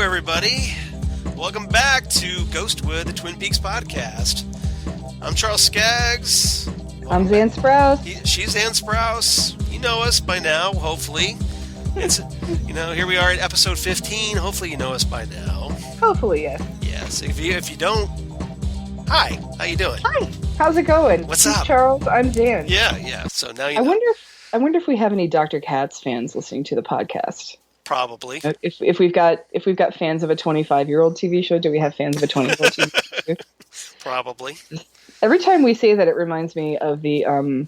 everybody. Welcome back to Ghostwood, the Twin Peaks podcast. I'm Charles Skaggs. I'm Zan Sprouse. She's Zan Sprouse. You know us by now, hopefully. It's, here we are at episode 15. Hopefully you know us by now. Hopefully, yes. Yes. If you don't, hi. How you doing? Hi. How's it going? What's He's up? Charles. I'm Zan. Yeah. So now you know. I wonder if we have any Dr. Katz fans listening to the podcast. Probably. If we've got fans of a 25-year-old TV show, do we have fans of a 20-year-old TV show? Probably. Every time we say that, it reminds me of the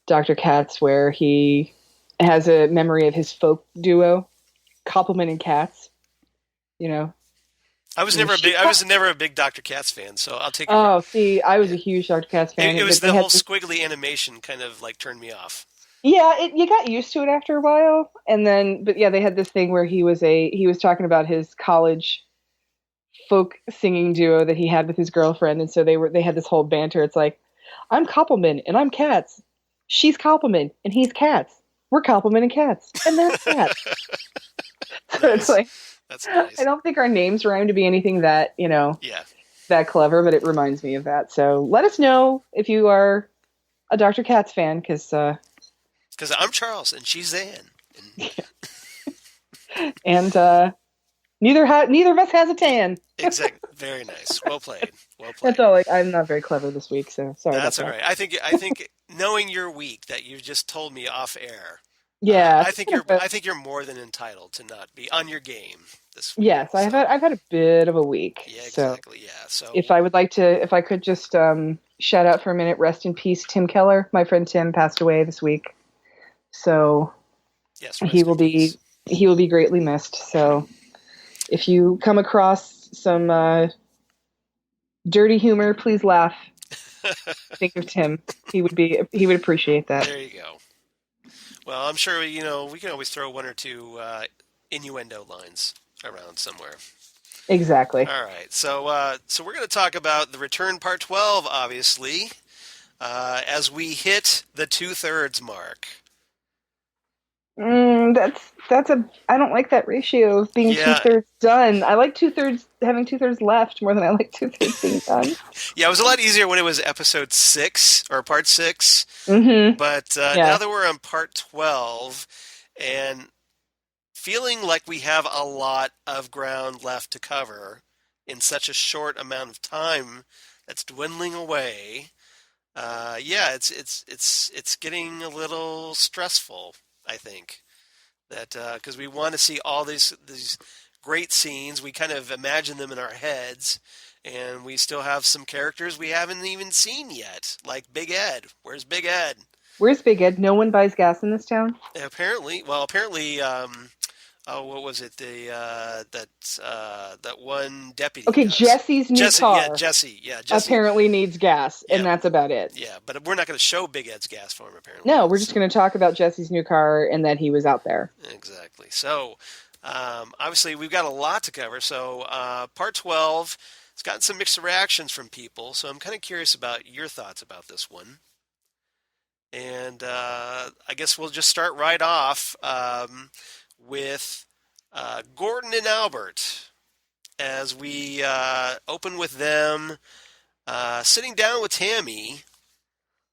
Dr. Katz, where he has a memory of his folk duo, Koppelman and Katz. I was never a big Dr. Katz fan, so I'll take it. Oh, see, I was a huge Dr. Katz fan. It was the whole squiggly animation kind of like turned me off. Yeah, you got used to it after a while, but they had this thing where he was talking about his college folk singing duo that he had with his girlfriend, and so they had this whole banter. It's like, I'm Koppelman and I'm Katz. She's Koppelman and he's Katz. We're Koppelman and Katz, and that's that. So Nice. it's like, that's nice. I don't think our names rhyme to be anything that that clever, but it reminds me of that. So let us know if you are a Dr. Katz fan, because I'm Charles and she's Zan. And neither of us has a tan. Exactly. Very nice. Well played. That's all. I'm not very clever this week, so sorry. That's all about right. I think knowing your week that you just told me off air. Yeah. I think you're more than entitled to not be on your game this week. Yes, I've had a bit of a week. Yeah, exactly. So yeah. So if I could just shout out for a minute, rest in peace, Tim Keller. My friend Tim passed away this week. So yes, he will be greatly missed. So if you come across some dirty humor, please laugh. Think of Tim. He would appreciate that. There you go. Well, I'm sure we can always throw one or two innuendo lines around somewhere. Exactly. All right. So we're going to talk about The Return Part 12, obviously, as we hit the 2/3 mark. I don't like that ratio of being 2/3 done. I like having 2/3 left more than I like 2/3 being done. Yeah, it was a lot easier when it was episode 6 or part 6. Mm-hmm. But now that we're on part 12 and feeling like we have a lot of ground left to cover in such a short amount of time that's dwindling away, it's getting a little stressful, I think. That because we want to see all these great scenes, we kind of imagine them in our heads, and we still have some characters we haven't even seen yet, like Big Ed. Where's Big Ed? Where's Big Ed? No one buys gas in this town? Apparently, what was it? That one deputy. Okay, does. Jesse's new car. Jesse. Apparently needs gas, and that's about it. Yeah, but we're not going to show Big Ed's gas farm, apparently. No, we're just going to talk about Jesse's new car and that he was out there. Exactly. So, obviously, we've got a lot to cover. So, part 12 has gotten some mixed reactions from people. So, I'm kind of curious about your thoughts about this one. And I guess we'll just start right off with Gordon and Albert, as we open with them sitting down with Tammy.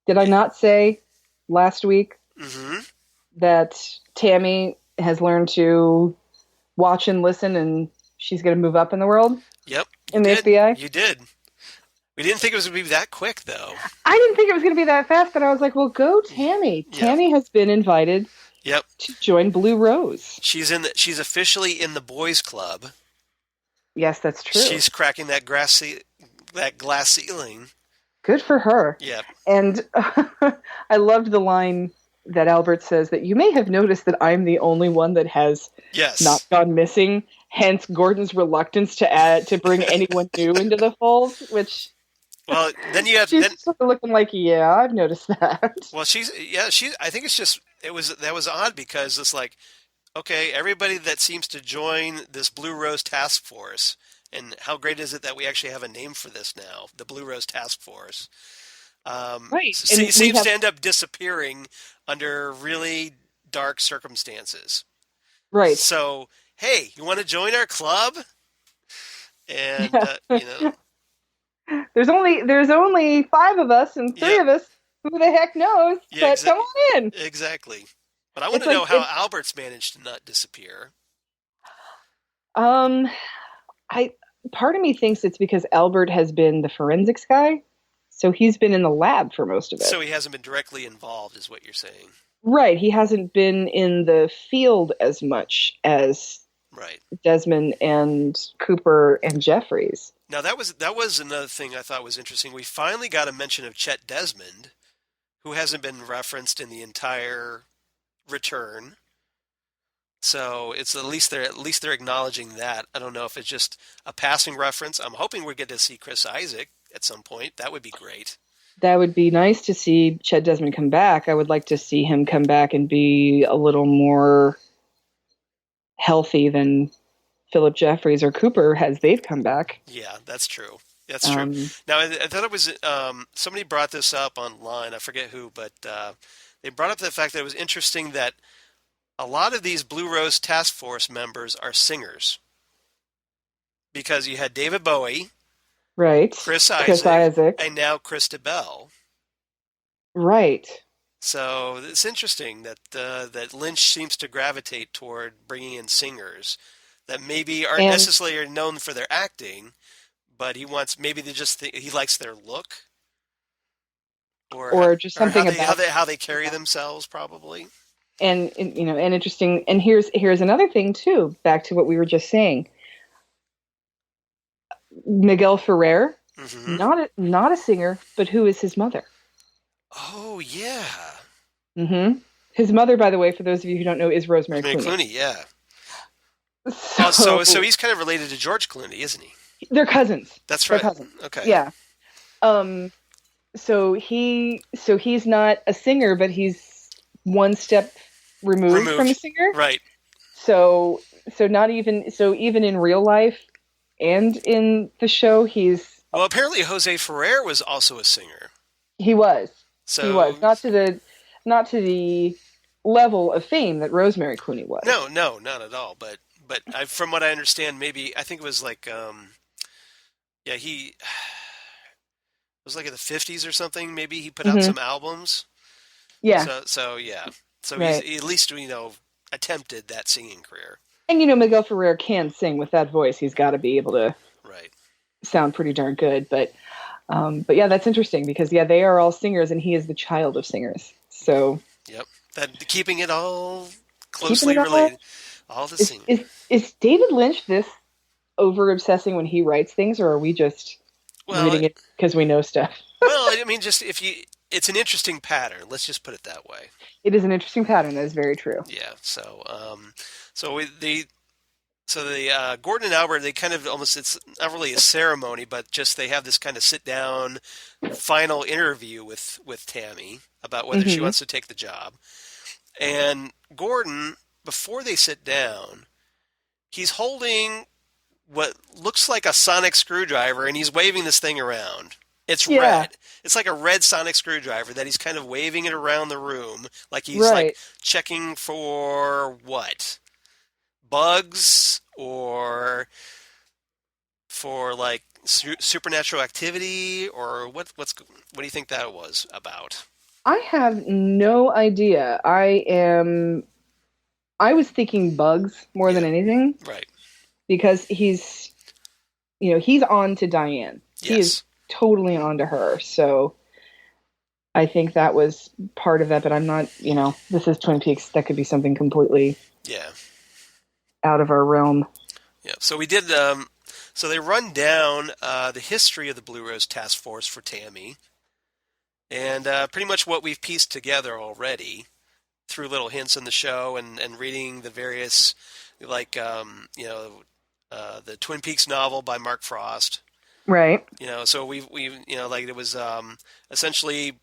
Did I not say last week that Tammy has learned to watch and listen, and she's going to move up in the world? Yep. In the FBI? You did. We didn't think it was going to be that quick, though. I didn't think it was going to be that fast, but I was like, well, go Tammy. Yep. Tammy has been invited to join Blue Rose. She's officially in the boys' club. Yes, that's true. She's cracking that glass ceiling. Good for her. Yeah. And I loved the line that Albert says that you may have noticed that I'm the only one that has not gone missing. Hence Gordon's reluctance to bring anyone new into the fold, which. Well, then you have she's sort of looking like, yeah, I've noticed that. Well, I think it's just that was odd, because it's like, okay, everybody that seems to join this Blue Rose Task Force, and how great is it that we actually have a name for this now, the Blue Rose Task Force. Right. Seems to end up disappearing under really dark circumstances. Right. So hey, you want to join our club? And, Yeah. you know, There's only five of us and three yep, of us. Who the heck knows? yeah, But come on in. exactly. But I want It's to know like how it's Albert's managed to not disappear. um I part of me thinks it's because Albert has been the forensics guy, so he's been in the lab for most of So it. he hasn't been directly involved, is what you're saying. Right, he hasn't been in the field as much as Right. Desmond and Cooper and Jeffries. Now that was another thing I thought was interesting. We finally got a mention of Chet Desmond, who hasn't been referenced in the entire return. So it's at least they're acknowledging that. I don't know if it's just a passing reference. I'm hoping we get to see Chris Isaac at some point. That would be great. That would be nice to see Chet Desmond come back. I would like to see him come back and be a little more healthy than Philip Jeffries or Cooper as they've come back. Yeah, that's true. That's true. Um, Now I thought it was somebody brought this up online. I forget who, but they brought up the fact that it was interesting that a lot of these Blue Rose Task Force members are singers because you had David Bowie, right. Chris Chris Isaac, Isaac. and now Krista Bell. Right. So it's interesting that that Lynch seems to gravitate toward bringing in singers that maybe aren't And necessarily known for their acting, but he wants maybe they just he likes their look or or just or how something they how about they how they carry themselves probably. and interesting. And here's another thing too, back to what we were just saying. Miguel Ferrer, Hmm. not a singer, but who is his mother? Oh yeah, His mother, by the way, for those of you who don't know, is Rosemary Rosemary Clooney. Clooney. Yeah. Oh, so So he's kind of related to George Clooney, isn't he? they're cousins. That's They're right. cousins. Okay. Yeah. Um. So he's not a singer, but he's one step removed from a Removed. singer. Right. So even in real life and in the show, Well, apparently Jose Ferrer was also a singer. he was he was So not to the level of fame that Rosemary Clooney was. no, no, not at all. But from what I understand, maybe I think it was like yeah, he it was like in the 50s or something. Maybe he put out Hmm. some albums. Yeah, So yeah. So right. he at least attempted that singing career. And Miguel Ferrer can sing with that voice. He's got to be able to Right. sound pretty darn good. But yeah, that's interesting because yeah, they are all singers, and he is the child of singers. So Yep. That keeping it all keeping it closely all related, all the is singing. is is David Lynch this over obsessing when he writes things, or are we just Well, reading it because we know stuff? well, I mean, just if you, it's an interesting pattern. Let's just put it that way. It is an interesting pattern. That is very true. Yeah. So the Gordon and Albert, they kind of almost, it's not really a ceremony, but just they have this kind of sit down final interview with Tammy about whether she Hmm. wants to take the job. And Gordon, before they sit down, he's holding what looks like a sonic screwdriver and he's waving this thing around. It's Yeah, red. It's like a red sonic screwdriver that he's kind of waving it around the room like he's like right. checking for what? Bugs or for like supernatural activity or what do you think that was about? I have no idea. I was thinking bugs more than Yeah, anything right. because he's on to Diane. He is Yes. totally on to her. So I think that was part of that, but I'm not, this is Twin Peaks. That could be something completely Yeah. out of our realm. Yeah. So we did so they run down the history of the Blue Rose Task Force for Tammy and pretty much what we've pieced together already through little hints in the show and reading the various like the Twin Peaks novel by Mark Frost. Right. So we've like it was essentially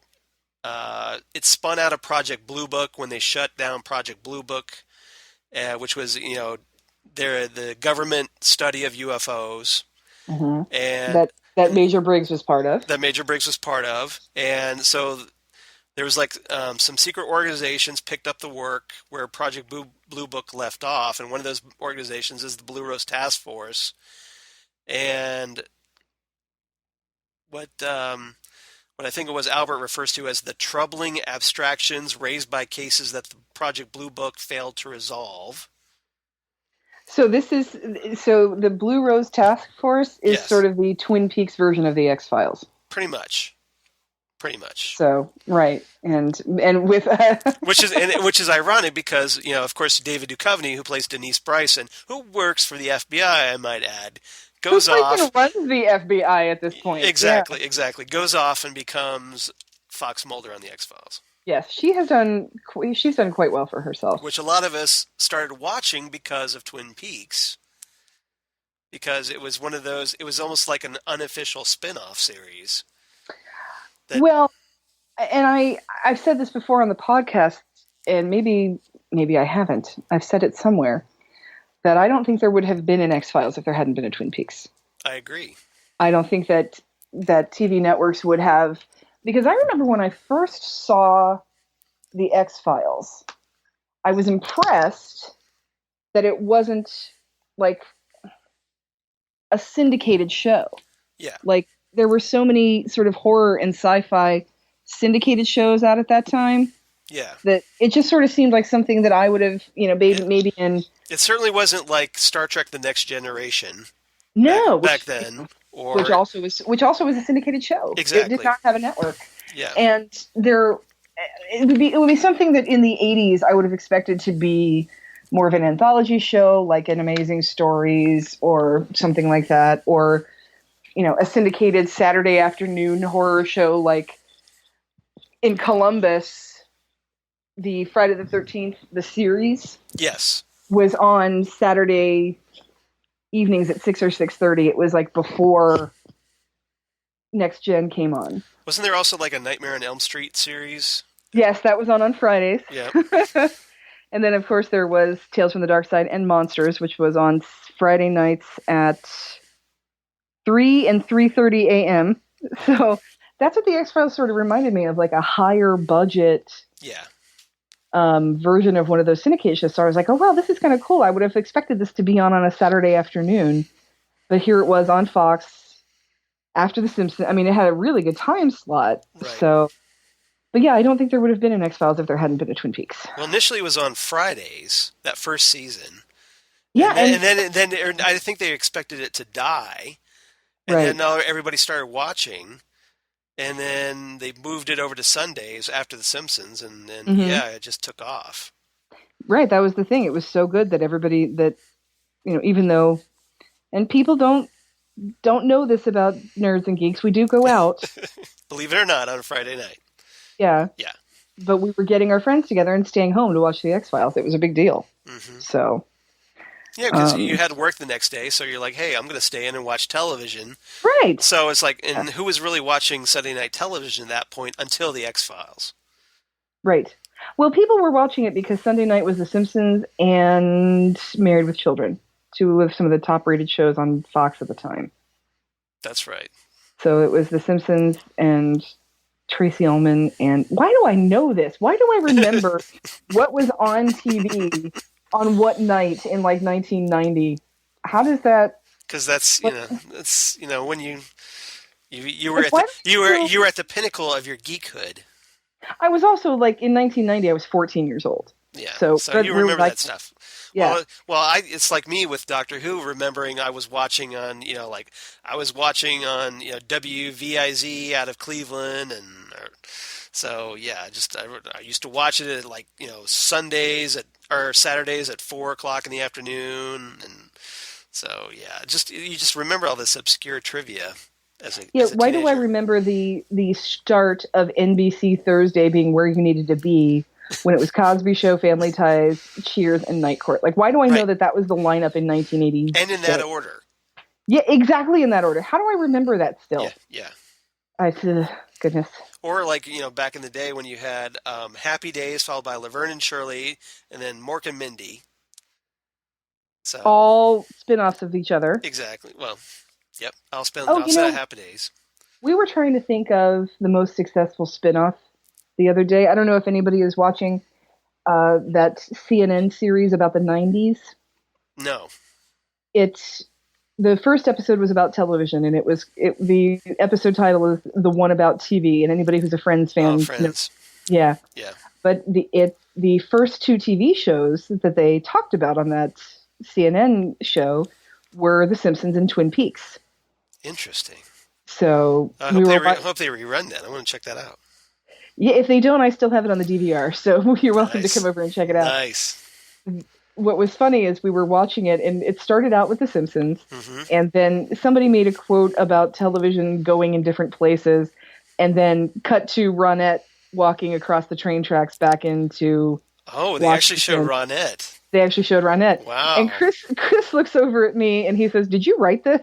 it spun out of Project Blue Book when they shut down Project Blue Book, which was the government study of UFOs, Hmm. and That Major Briggs was part of. that Major Briggs was part of, and so There was like some secret organizations picked up the work where Project Blue Book left off, and one of those organizations is the Blue Rose Task Force. And what what I think it was Albert refers to as the troubling abstractions raised by cases that the Project Blue Book failed to resolve. So the Blue Rose Task Force is Yes, sort of the Twin Peaks version of the X-Files. pretty much. Pretty much. So right, and with Which is ironic because, of course, David Duchovny, who plays Denise Bryson, who works for the FBI, I might add, goes who freaking off. runs the FBI at this point? Exactly, Yeah. exactly. Goes off and becomes Fox Mulder on the X-Files. Yes, she's done quite well for herself. Which a lot of us started watching because of Twin Peaks. Because it was one of those, it was almost like an unofficial spin-off series. Well, and I've said this before on the podcast, and maybe I haven't. I've said it somewhere that I don't think there would have been an X-Files if there hadn't been a Twin Peaks. I agree. I don't think that TV networks would have, because I remember when I first saw the X-Files, I was impressed that it wasn't like a syndicated show. Yeah. Like there were so many sort of horror and sci-fi syndicated shows out at that time. Yeah. That it just sort of seemed like something that I would have, maybe in. It certainly wasn't like Star Trek: The Next Generation. No, back then, or which also was a syndicated show. Exactly. It did not have a network. Yeah. And it would be something that in the 80s I would have expected to be more of an anthology show, like an Amazing Stories or something like that, or a syndicated Saturday afternoon horror show like in Columbus, the Friday the 13th, the series. Yes. Was on Saturday evenings at 6 or 6:30. It was like before Next Gen came on. Wasn't there also like a Nightmare on Elm Street series? Yes, that was on Fridays. Yeah. And then, of course, there was Tales from the Dark Side and Monsters, which was on Friday nights at 3 and 3:30 a.m. So that's what the X-Files sort of reminded me of, like a higher budget version of one of those syndication shows. So I was like, oh, wow, this is kind of cool. I would have expected this to be on a Saturday afternoon. But here it was on Fox after The Simpsons. I mean, it had a really good time slot. Right. So, but yeah, I don't think there would have been an X-Files if there hadn't been a Twin Peaks. Well, initially it was on Fridays, that first season. Yeah. And then I think they expected it to die. And then everybody started watching. And then they moved it over to Sundays after The Simpsons. And then, it just took off. Right. That was the thing. It was so good that everybody even though, and people don't know this about nerds and geeks, we do go out. Believe it or not, on a Friday night. Yeah. Yeah. But we were getting our friends together and staying home to watch the X-Files. It was a big deal. Mm-hmm. So. Yeah, because you had to work the next day, so you're like, hey, I'm going to stay in and watch television. Right. So it's like, and who was really watching Sunday night television at that point until the X-Files? Right. Well, people were watching it because Sunday night was The Simpsons and Married with Children, two of some of the top-rated shows on Fox at the time. That's right. So it was The Simpsons and Tracy Ullman, and why do I know this? Why do I remember what was on TV on what night in like 1990? How does that? Because that's when you were at the pinnacle of your geekhood. I was also like in 1990. I was 14 years old. Yeah. So you remember that stuff. Yeah. Well, it's like me with Doctor Who, remembering I was watching on WVIZ out of Cleveland, I used to watch it at Sundays or Saturdays at 4:00 in the afternoon, and so you just remember all this obscure trivia as a why teenager. do I remember the start of NBC Thursday being where you needed to be when it was Cosby Show, Family Ties, Cheers, and Night Court? Like, why do I know that was the lineup in 1980? And in that order. Yeah, exactly in that order. How do I remember that still? Yeah. Goodness. Or back in the day when you had Happy Days followed by Laverne and Shirley, and then Mork and Mindy. So all spin-offs of each other. Exactly. Well, yep. I'll spend Happy Days. We were trying to think of the most successful spin-off the other day. I don't know if anybody is watching that CNN series about the 90s. No. It's the first episode was about television, and the episode title is the one about TV. And anybody who's a Friends fan, Oh, Friends. Yeah. Yeah. But the first two TV shows that they talked about on that CNN show were The Simpsons and Twin Peaks. Interesting. So I hope they rerun that. I want to check that out. Yeah, if they don't, I still have it on the DVR. So you're welcome to come over and check it out. Nice. What was funny is we were watching it, and it started out with The Simpsons, and then somebody made a quote about television going in different places, and then cut to Ronette walking across the train tracks back into they actually showed Ronette. They actually showed Ronette. Wow. And Chris looks over at me, and he says, "Did you write this?"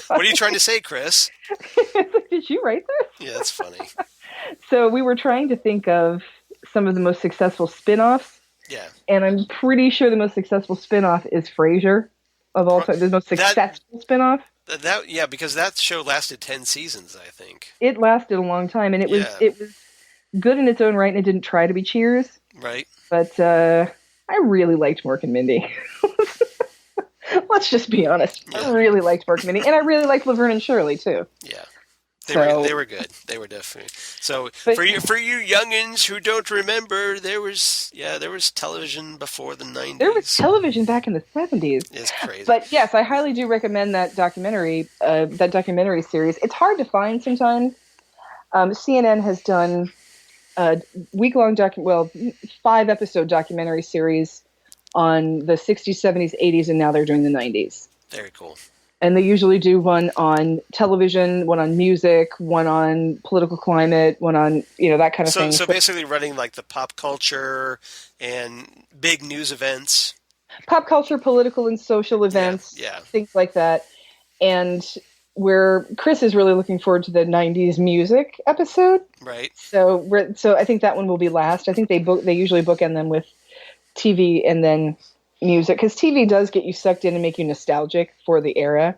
What are you trying to say, Chris? Did you write this? Yeah, that's funny. So we were trying to think of some of the most successful spin-offs. Yeah. And I'm pretty sure the most successful spin-off is Frasier of all time. The most successful spin-off. Because that show lasted 10 seasons, I think. It lasted a long time, and it was good in its own right, and it didn't try to be Cheers. Right. But I really liked Mork and Mindy. Let's just be honest. Yeah. I really liked Mork and Mindy, and I really liked Laverne and Shirley too. Yeah. They were good. They were definitely. So for you youngins who don't remember, there was television before the 90s. There was television back in the 70s. It's crazy. But yes, I highly do recommend that documentary series. It's hard to find sometimes. CNN has done a week-long 5-episode documentary series on the 60s, 70s, 80s, and now they're doing the 90s. Very cool. And they usually do one on television, one on music, one on political climate, one on, that kind of thing. So basically running like the pop culture and big news events. Pop culture, political and social events, things like that. And where Chris is really looking forward to the 90s music episode. Right. So I think that one will be last. I think they usually bookend them with TV and then music, because TV does get you sucked in and make you nostalgic for the era.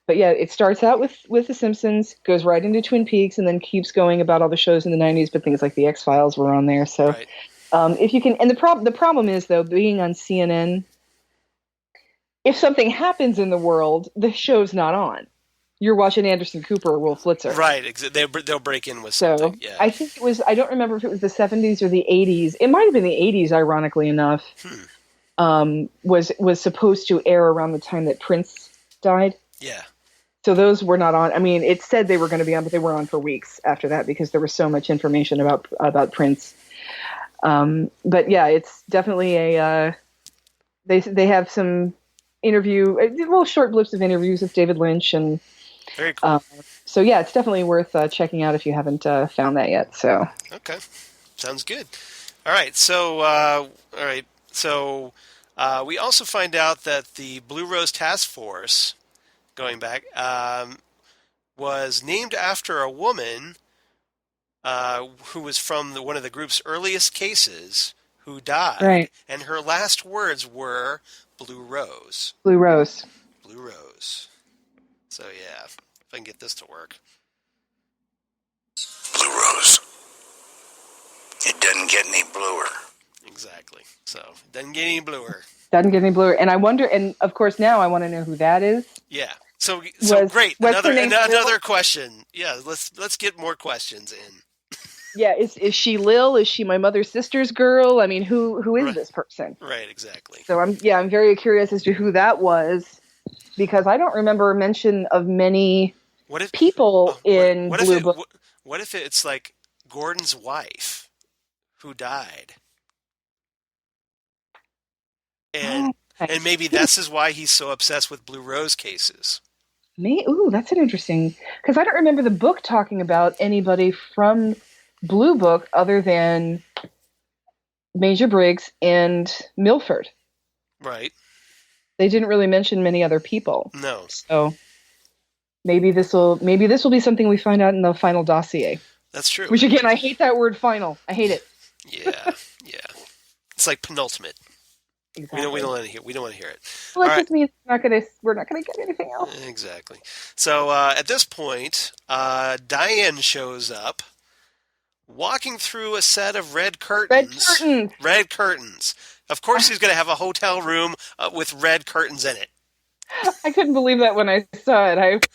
But yeah, it starts out with The Simpsons, goes right into Twin Peaks, and then keeps going about all the shows in the 90s, but things like the X-Files were on there. So if you can, and the problem is, though, being on CNN, if something happens in the world, the show's not on. You're watching Anderson Cooper or Wolf Blitzer. Right. They'll break in with something. Yeah. I think it was, I don't remember if it was the 70s or the 80s. It might have been the 80s, ironically enough. Was supposed to air around the time that Prince died. Yeah. So those were not on. I mean, it said they were going to be on, but they were on for weeks after that because there was so much information about Prince. But yeah, it's definitely they have some little short blips of interviews with David Lynch and. Very cool. So yeah, it's definitely worth checking out if you haven't found that yet. So. Okay, sounds good. All right, so we also find out that the Blue Rose Task Force, going back, was named after a woman who was from one of the group's earliest cases who died. Right. And her last words were Blue Rose. Blue Rose. Blue Rose. So yeah, if I can get this to work. Blue Rose. It doesn't get any bluer. Exactly. So, doesn't get any bluer. Doesn't get any bluer. And I wonder, and of course now I want to know who that is. Yeah. So great. Another question. Yeah, let's get more questions in. Yeah, is she Lil? Is she my mother's sister's girl? I mean, who is this person? Right, exactly. So I'm very curious as to who that was, because I don't remember mention of many people in Blue Book. What if it's like Gordon's wife who died? And maybe this is why he's so obsessed with Blue Rose cases. That's an interesting, because I don't remember the book talking about anybody from Blue Book other than Major Briggs and Milford. Right. They didn't really mention many other people. No. So maybe this will be something we find out in the final dossier. That's true. Which again, I hate that word final. I hate it. Yeah. It's like penultimate. Exactly. We don't want to hear. We don't want to hear it. Well, All that right. just means we're not gonna get anything else. Exactly. So at this point, Diane shows up, walking through a set of red Red curtains. curtains. Red curtains. Of course, he's going to have a hotel room with red curtains in it. I couldn't believe that when I saw it.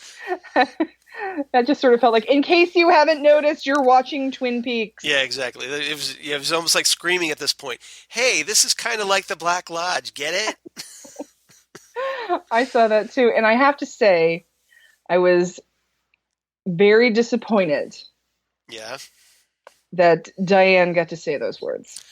That just sort of felt like, in case you haven't noticed, you're watching Twin Peaks. Yeah, exactly. It was almost like screaming at this point. Hey, this is kind of like the Black Lodge. Get it? I saw that too, and I have to say, I was very disappointed Yeah, that Diane got to say those words.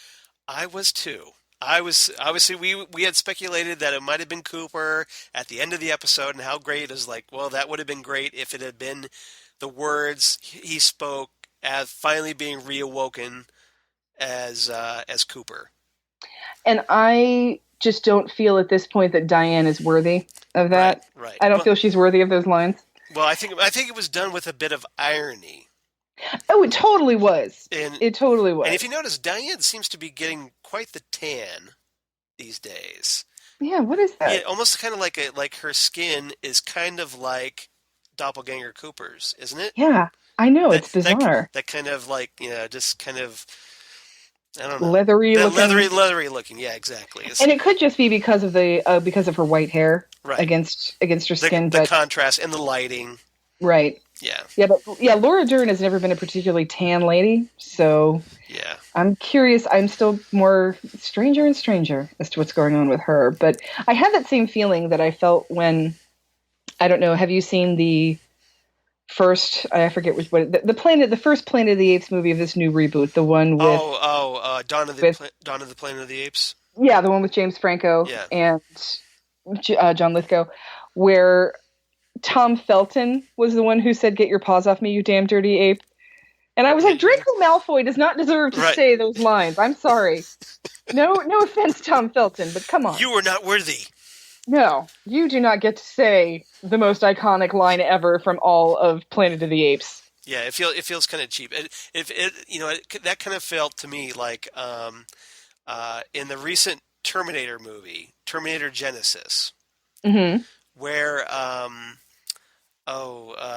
I was too. I was obviously we had speculated that it might have been Cooper at the end of the episode, and how great is like, well, that would have been great if it had been the words he spoke as finally being reawoken as Cooper. And I just don't feel at this point that Diane is worthy of that. Right. I don't feel she's worthy of those lines. Well, I think it was done with a bit of irony. Oh, it totally was. And It totally was. and if you notice, Diane seems to be getting quite the tan these days. Yeah, what is that? Yeah, almost kind of like her skin is kind of like Doppelganger Cooper's, isn't it? Yeah, I know, it's bizarre. That kind of like, just kind of, I don't know. Leathery That looking. leathery looking. Yeah, exactly. And it could just be because of because of her white hair Right. against her skin. The But contrast and the lighting. right. Yeah. Yeah, Laura Dern has never been a particularly tan lady, so Yeah. I'm curious. I'm still more stranger and stranger as to what's going on with her. But I had that same feeling that I felt when, I don't know, have you seen the first, I forget which one, the first Planet of the Apes movie of this new reboot, the one with Dawn of the Planet of the Apes. yeah, the one with James Franco Yeah. and John Lithgow, where Tom Felton was the one who said, "Get your paws off me, you damn dirty ape." And I was like, Draco Malfoy does not deserve to say those lines. I'm sorry. No offense, Tom Felton, but come on. You are not worthy. No, you do not get to say the most iconic line ever from all of Planet of the Apes. Yeah, it feels kind of cheap. That kind of felt to me like in the recent Terminator movie, Terminator Genesis, Mm-hmm. where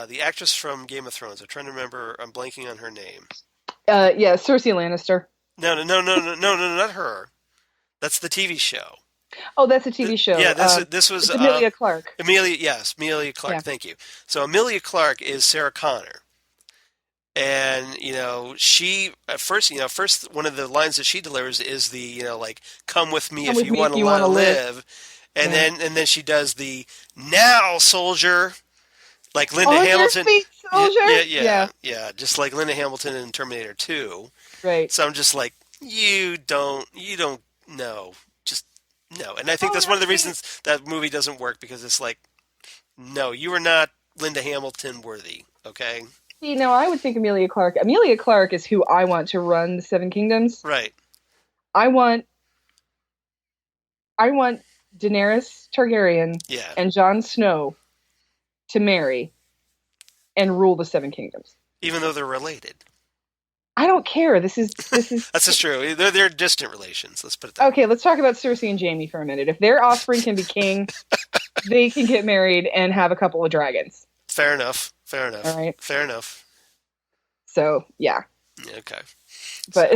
the actress from Game of Thrones. I'm trying to remember. I'm blanking on her name. Yeah, Cersei Lannister. No, not her. That's the TV show. Oh, that's a TV show. Yeah, this was it's Emilia Clarke. Emilia Clarke. Yeah. Thank you. So Emilia Clarke is Sarah Connor, and she at first one of the lines that she delivers is the like, "Come with me if you want to live," and then she does the "Now, soldier." Like Linda Hamilton. Your feet, soldier? Yeah, just like Linda Hamilton in Terminator 2. Right. So I'm just like, you don't know. Just no. And I think that's one of the reasons that movie doesn't work, because it's like, no, you are not Linda Hamilton worthy, okay? I would think Emilia Clarke. Emilia Clarke is who I want to run the Seven Kingdoms. Right. I want Daenerys Targaryen and Jon Snow to marry and rule the Seven Kingdoms. Even though they're related. I don't care. This is That's just true. They're distant relations. Let's put it that way. Okay, let's talk about Cersei and Jaime for a minute. If their offspring can be king, they can get married and have a couple of dragons. Fair enough. All right. Fair enough. So, yeah. Okay. But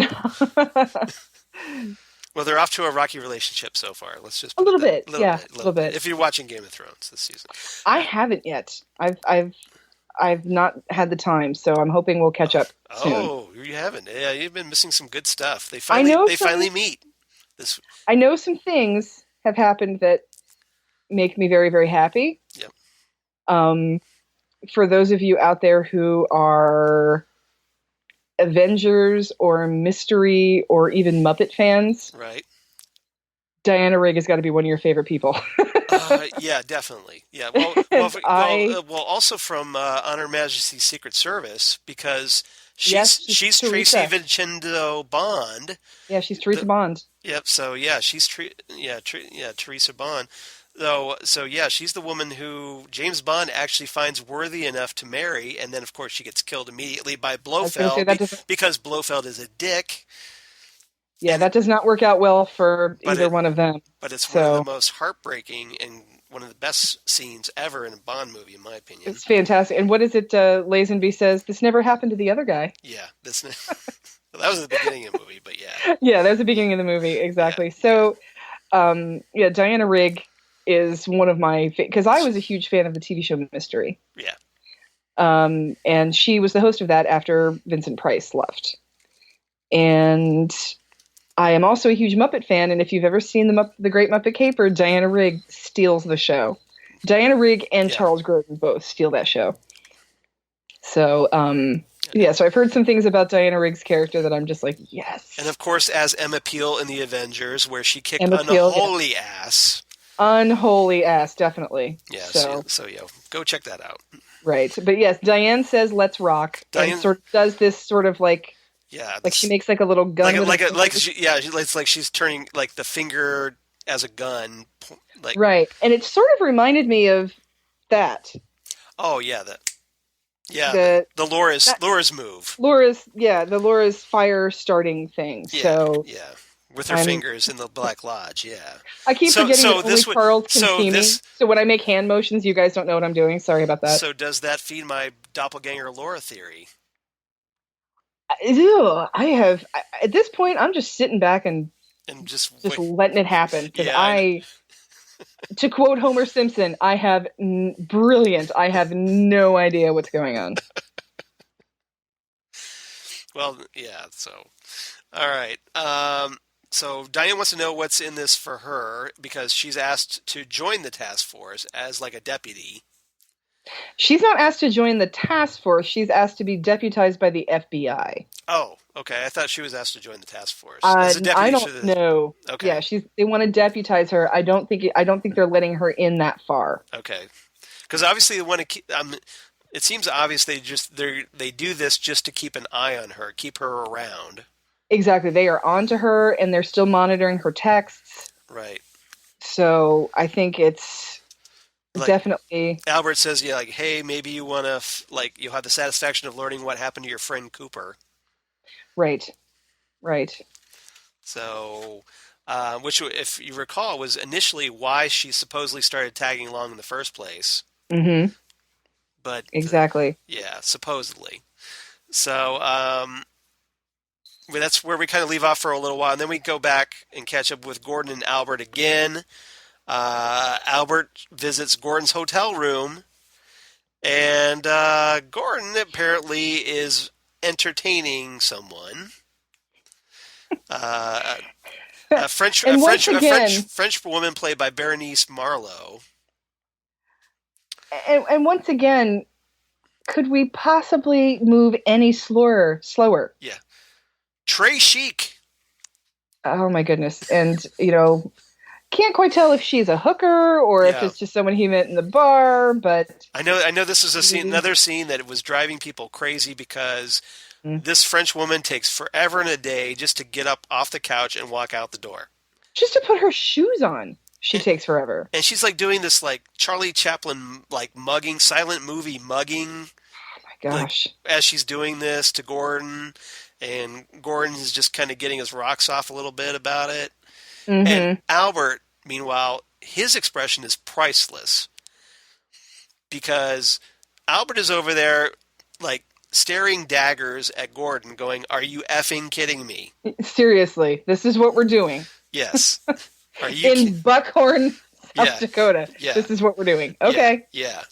well, they're off to a rocky relationship so far. Let's just a little bit. A little bit. If you're watching Game of Thrones this season, I haven't yet. I've not had the time, so I'm hoping we'll catch up soon. Oh, you haven't? Yeah, you've been missing some good stuff. They finally meet. I know some things have happened that make me very, very happy. Yep. For those of you out there who are Avengers or Mystery or even Muppet fans, right? Diana Rigg has got to be one of your favorite people. Yeah, definitely. Yeah. Well, also from On Her Majesty's Secret Service, because she's Tracy Vincenzo Bond. Yeah, she's Teresa Bond. Yep. So yeah, she's Teresa Bond. So yeah, she's the woman who James Bond actually finds worthy enough to marry, and then of course she gets killed immediately by Blofeld because Blofeld is a dick. Yeah, And that does not work out well for but either one of them. but it's one of the So most heartbreaking and one of the best scenes ever in a Bond movie, in my opinion. it's fantastic. And what is it? Lazenby says this never happened to the other guy. Yeah, this that was at the beginning of the movie, but yeah, Yeah, that was the beginning of the movie, yeah, exactly. So, yeah, Diana Rigg is one of my because I was a huge fan of the TV show Mystery. yeah. And she was the host of that after Vincent Price left. And I am also a huge Muppet fan, and if you've ever seen the Great Muppet Caper, Diana Rigg steals the show. Diana Rigg and Yeah. Charles Grodin both steal that show. So, yeah, so I've heard some things about Diana Rigg's character that I'm just like, yes. And of course, as Emma Peel in The Avengers, where she kicked Emma Peel, unholy ass. Unholy ass, definitely. Yeah, So yeah, go check that out. right. But yes, Diane says, let's rock. Diane- and sort of does this sort of like Yeah, she makes like a little gun. it's like she's turning like the finger as a gun, like right. And it sort of reminded me of that. oh yeah, the Laura's move. The Laura's fire starting thing. Yeah, So yeah, with her fingers in the Black Lodge. Yeah, I keep forgetting that only Charles can see me. So when I make hand motions, you guys don't know what I'm doing. Sorry about that. So does that feed my doppelganger Laura theory? Ew, at this point, I'm just sitting back and just letting it happen. Because to quote Homer Simpson, I have brilliant. I have no idea what's going on. Well, yeah. So, all right. So Diane wants to know what's in this for her because she's asked to join the task force as like a deputy. She's not asked to join the task force. She's asked to be deputized by the FBI. Oh, okay. I thought she was asked to join the task force. As a deputy, I don't know. Okay. Yeah, they want to deputize her. I don't think they're letting her in that far. Okay. Because obviously they want to keep. It seems obvious they do this just to keep an eye on her, keep her around. Exactly. They are onto her, and they're still monitoring her texts. Right. So I think it's. Like, definitely. Albert says, yeah, like, hey, maybe you want to, you'll have the satisfaction of learning what happened to your friend Cooper. Right. So, which, if you recall, was initially why she supposedly started tagging along in the first place. Mm-hmm. But exactly. Yeah, supposedly. So, that's where we kind of leave off for a little while, and then we go back and catch up with Gordon and Albert again. Albert visits Gordon's hotel room, and Gordon apparently is entertaining someone. A French woman played by Berenice Marlowe. And once again, could we possibly move any slower? Yeah. Très chic. Oh my goodness. And, can't quite tell if she's a hooker or if it's just someone he met in the bar, but I know this is another scene that was driving people crazy because this French woman takes forever and a day just to get up off the couch and walk out the door. Just to put her shoes on, takes forever. And she's like doing this like Charlie Chaplin like mugging, silent movie mugging. Oh my gosh. As she's doing this to Gordon, and Gordon is just kind of getting his rocks off a little bit about it. Mm-hmm. And Albert, meanwhile, his expression is priceless because Albert is over there like staring daggers at Gordon going, "Are you effing kidding me? Seriously, this is what we're doing." Yes. Are you in Buckhorn, South Dakota. Yeah. This is what we're doing. Okay. Yeah.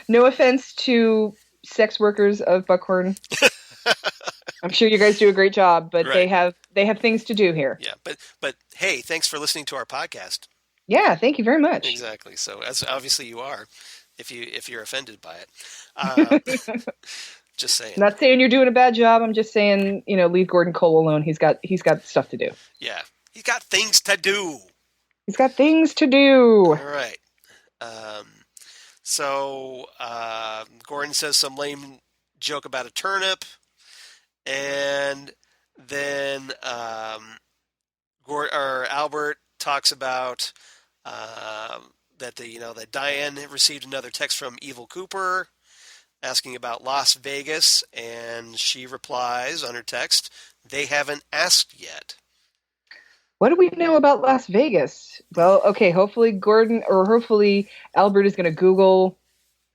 No offense to sex workers of Buckhorn. I'm sure you guys do a great job, but they have things to do here. Yeah, but hey, thanks for listening to our podcast. Yeah, thank you very much. Exactly. So as obviously you are, if you're offended by it, just saying. Not saying you're doing a bad job. I'm just saying, leave Gordon Cole alone. He's got stuff to do. Yeah, he's got things to do. He's got things to do. All right. So Gordon says some lame joke about a turnip. And then Albert talks about that Diane received another text from Evil Cooper asking about Las Vegas, and she replies on her text, "They haven't asked yet." What do we know about Las Vegas? Well, okay, hopefully Albert is going to Google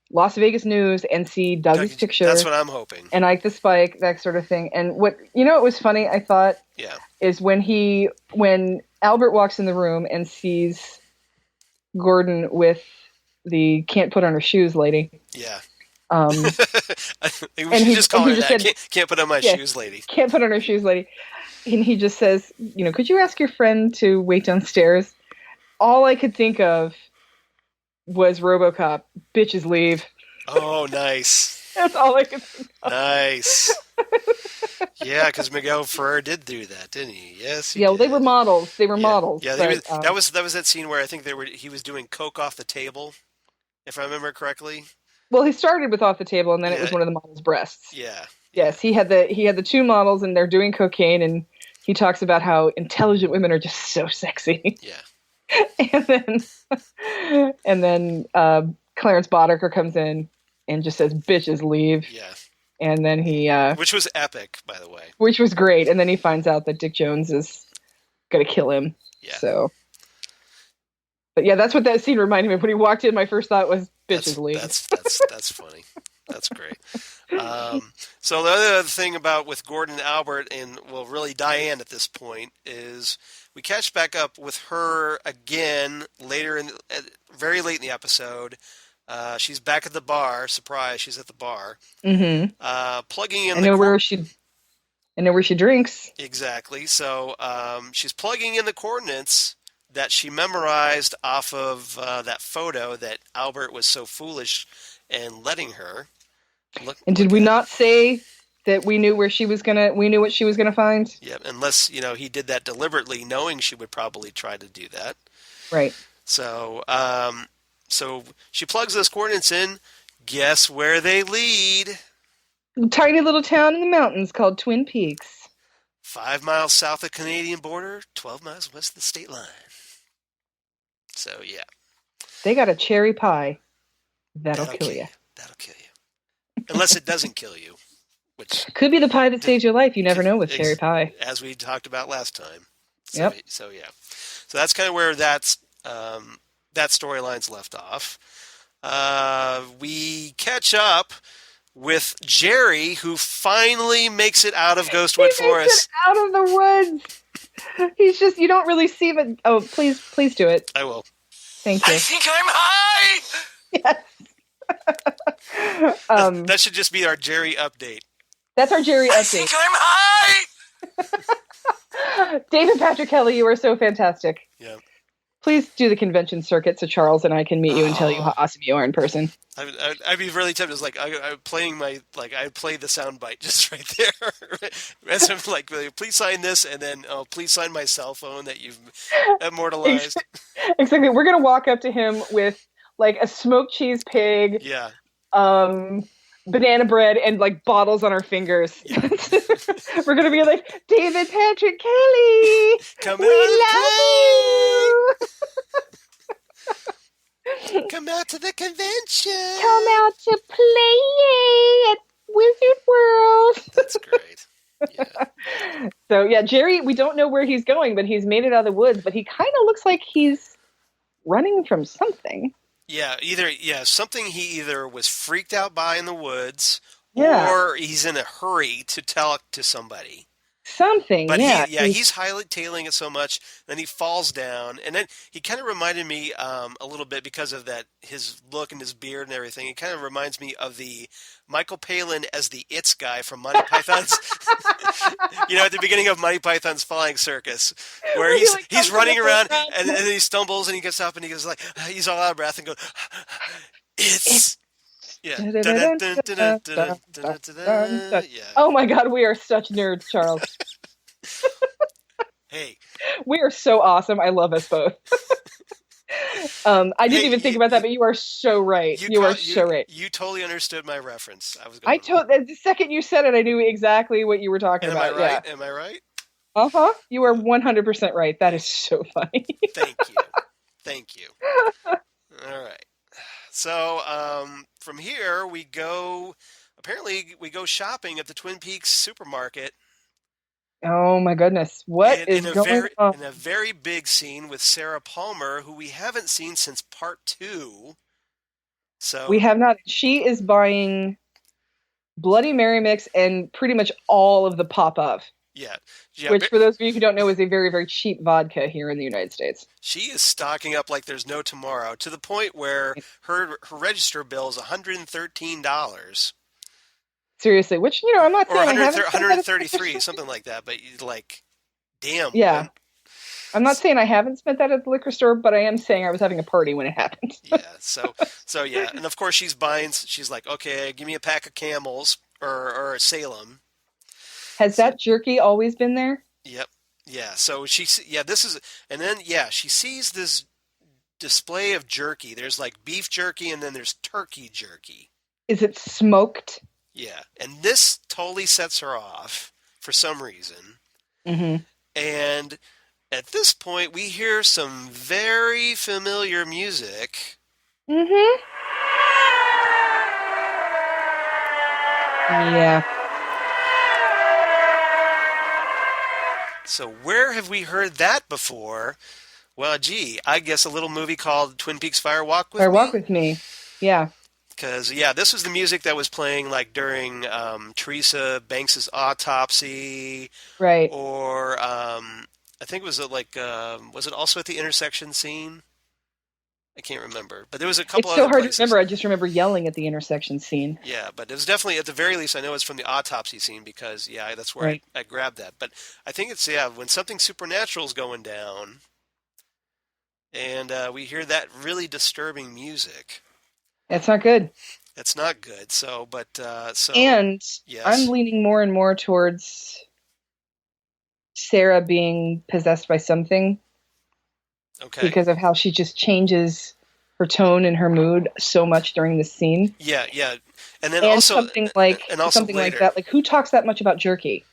Las Vegas news and see Doug's That's picture what I'm hoping. and Ike the Spike, that sort of thing. And what was funny, I thought, Yeah. is when Albert walks in the room and sees Gordon with the can't put on her shoes lady. Yeah. Um, We should just call her that. Said, can't put on my shoes, lady. Can't put on her shoes, lady. And he just says, could you ask your friend to wait downstairs? All I could think of was RoboCop. Bitches leave. Oh, nice. That's all I could think of. Nice. Yeah, because Miguel Ferrer did do that, didn't he? Yes. Well, they were models. They were models. Yeah, but, that was that scene where I think he was doing coke off the table, if I remember correctly. Well, he started with off the table, and then it was one of the models' breasts. Yeah. Yes, he had the two models, and they're doing cocaine, and he talks about how intelligent women are just so sexy. Yeah. and then Clarence Boddicker comes in and just says, "Bitches leave." Yeah. And then he, which was epic, by the way. Which was great, and then he finds out that Dick Jones is gonna kill him. Yeah. So, but yeah, that's what that scene reminded me of. When he walked in, my first thought was, "Bitches leave." That's funny. That's great. So the other thing about with Gordon and Albert, and well, really Diane at this point, is we catch back up with her again later very late in the episode. She's back at the bar. Surprise! She's at the bar. Mm-hmm. Plugging in. I know where she drinks. Exactly. So she's plugging in the coordinates that she memorized off of that photo that Albert was so foolish and letting her. And did we not say that we knew what she was gonna find? Yeah, unless he did that deliberately, knowing she would probably try to do that. Right. So, so she plugs those coordinates in. Guess where they lead? A tiny little town in the mountains called Twin Peaks. 5 miles south of the Canadian border, 12 miles west of the state line. So yeah, they got a cherry pie. That'll kill you. That'll kill you. Unless it doesn't kill you, which could be the pie that saves your life. You never know with cherry pie, as we talked about last time. So, yep. So yeah, so that's kind of where that storyline's left off. We catch up with Jerry, who finally makes it out of Ghostwood Forest. Out of the woods. He's just, you don't really see him. Oh, please do it. I will. Thank you. I think I'm high. Yes. That should just be our Jerry update. That's our Jerry update. I think I'm high. David Patrick Kelly, you are so fantastic. Yeah. Please do the convention circuit so Charles and I can meet you and tell you how awesome you are in person. I'd be really tempted. It's like I'm playing I'd play the soundbite just right there. As I'm like, please sign this, and then please sign my cell phone that you've immortalized. Exactly. We're gonna walk up to him with like a smoked cheese pig. Yeah. Banana bread and like bottles on our fingers. Yeah. We're gonna be like, David Patrick Kelly, we love you. Come out to the convention. Come out to play at Wizard World. That's great. Yeah. So yeah, Jerry, we don't know where he's going, but he's made it out of the woods. But he kind of looks like he's running from something. Yeah, something he either was freaked out by in the woods, or he's in a hurry to tell it to somebody. Something, but yeah. He's hightailing it so much, then he falls down, and then he kind of reminded me a little bit because of that, his look and his beard and everything. It kind of reminds me of the Michael Palin as the It's guy from Monty Python's, at the beginning of Monty Python's Flying Circus, where he's running around and then he stumbles and he gets up and he goes like, he's all out of breath and goes, it's. Yeah. Oh my God, we are such nerds, Charles. Hey. We are so awesome. I love us both. I didn't even think about that, but you are so right. You are so right. You totally understood my reference. The second you said it, I knew exactly what you were talking about. Am I right? Yeah. Am I right? Uh-huh. You are 100% right. That is so funny. Thank you. All right. So from here we go. Apparently, we go shopping at the Twin Peaks supermarket. Oh my goodness. What And is going on? in a very big scene with Sarah Palmer, who we haven't seen since part 2. We So have not. She is buying Bloody Mary mix and pretty much all of the Pop Of, yeah, yeah, which for those of you who don't know is a very, very cheap vodka here in the United States. she is stocking up like there's no tomorrow, to the point where her register bill is $113. Seriously, which, I'm not Or saying I haven't spent that at the 133, liquor store. something like that. But like, damn, Yeah. woman. I'm not saying I haven't spent that at the liquor store, but I am saying I was having a party when it happened. Yeah. So yeah, and of course she's buying. She's like, okay, give me a pack of Camels or a Salem. Has So, that jerky always been there? yep. Yeah. So this is, and then she sees this display of jerky. There's like beef jerky, and then there's turkey jerky. Is it smoked? Yeah, and this totally sets her off for some reason. Mm-hmm. And at this point, we hear some very familiar music. Mm-hmm. Yeah. So where have we heard that before? Well, gee, I guess a little movie called Twin Peaks Fire Walk with Or Me. Walk With Me. Yeah. Because, this was the music that was playing like during Teresa Banks's autopsy. Right. Or I think it was was it also at the intersection scene? I can't remember. But there was a couple It's so other hard places. to remember. I just remember yelling at the intersection scene. Yeah, but it was definitely, at the very least, I know it's from the autopsy scene because, that's where Right. I grabbed that. But I think it's, when something supernatural is going down and we hear that really disturbing music. That's not good. It's not good. So, And yes. I'm leaning more and more towards Sarah being possessed by something. Okay. Because of how she just changes her tone and her mood so much during this scene. Yeah. And then And also something like later. like that. Like, who talks that much about jerky?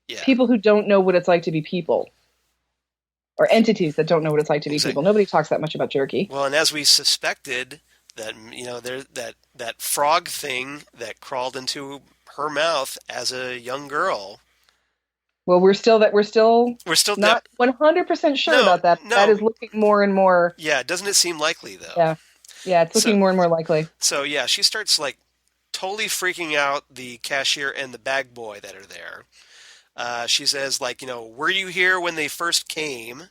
Yeah. People who don't know what it's like to be people. Or entities that don't know what it's like to be Exactly. people. Nobody talks that much about jerky. Well, and as we suspected, that that frog thing that crawled into her mouth as a young girl. Well, we're still not 100% sure about that. No. That is looking more and more. Yeah, doesn't it seem likely though? Yeah, it's looking more and more likely. So she starts like totally freaking out the cashier and the bag boy that are there. She says like, were you here when they first came?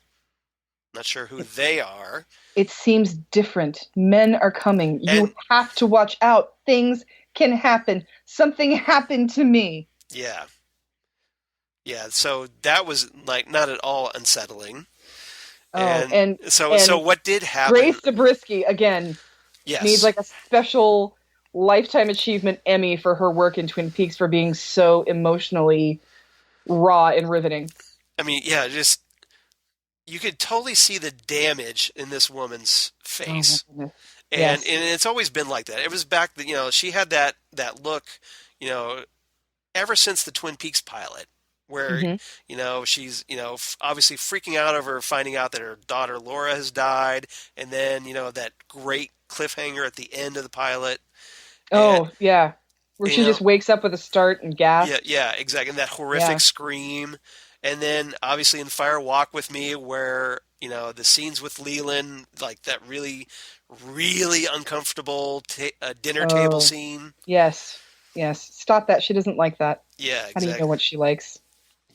Not sure who they are. It seems different. Men are coming. You have to watch out. Things can happen. Something happened to me. Yeah. Yeah, so that was like not at all unsettling. So what did happen? Grace Zabriskie again needs like a special Lifetime Achievement Emmy for her work in Twin Peaks for being so emotionally raw and riveting. I mean, just you could totally see the damage in this woman's face. Oh, and it's always been like that. It was back she had that look, ever since the Twin Peaks pilot. Where, she's, obviously freaking out over finding out that her daughter Laura has died. And then, that great cliffhanger at the end of the pilot. Where she just wakes up with a start and gasp. Yeah, exactly. And that horrific scream. And then, obviously, in Fire Walk With Me, where, the scenes with Leland, like that really, really uncomfortable dinner table scene. Yes. Stop that. She doesn't like that. Yeah, exactly. How do you know what she likes?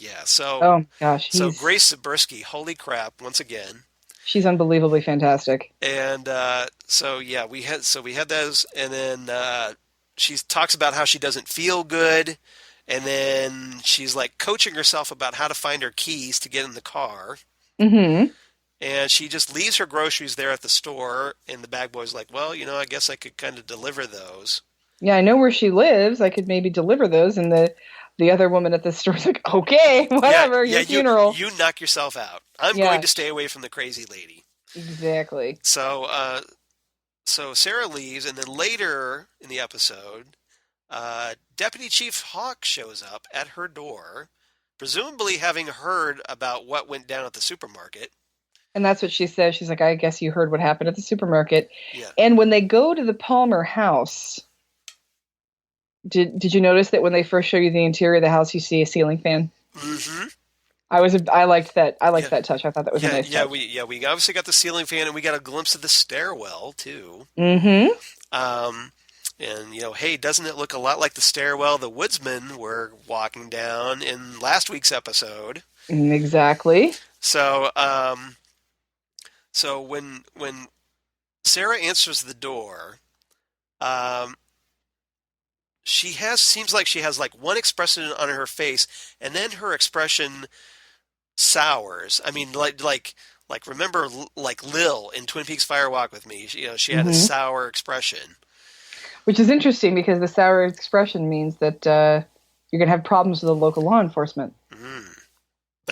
Yeah, so... Oh, gosh. So Grace Zabriskie, holy crap, once again. She's unbelievably fantastic. And we had those, and then she talks about how she doesn't feel good, and then she's like coaching herself about how to find her keys to get in the car. Mm-hmm. And she just leaves her groceries there at the store, and the bag boy's like, well, I guess I could kind of deliver those. Yeah, I know where she lives. I could maybe deliver those, and the other woman at the store's like, okay, whatever, your funeral. You knock yourself out. I'm going to stay away from the crazy lady. Exactly. So Sarah leaves, and then later in the episode, Deputy Chief Hawk shows up at her door, presumably having heard about what went down at the supermarket. And that's what she says. She's like, I guess you heard what happened at the supermarket. Yeah. And when they go to the Palmer house... Did you notice that when they first show you the interior of the house, you see a ceiling fan? Mm-hmm. I liked that. I liked Yeah, that touch. I thought that was a nice touch. we obviously got the ceiling fan, and we got a glimpse of the stairwell too. Mm-hmm. Um, and hey, doesn't it look a lot like the stairwell the woodsmen were walking down in last week's episode? Exactly. So, so when Sarah answers the door, um, seems like she has like one expression on her face, and then her expression sours. I mean, like remember like Lil in Twin Peaks Fire Walk with Me. She had a Mm-hmm. sour expression. Which is interesting because the sour expression means that you're going to have problems with the local law enforcement. Mm.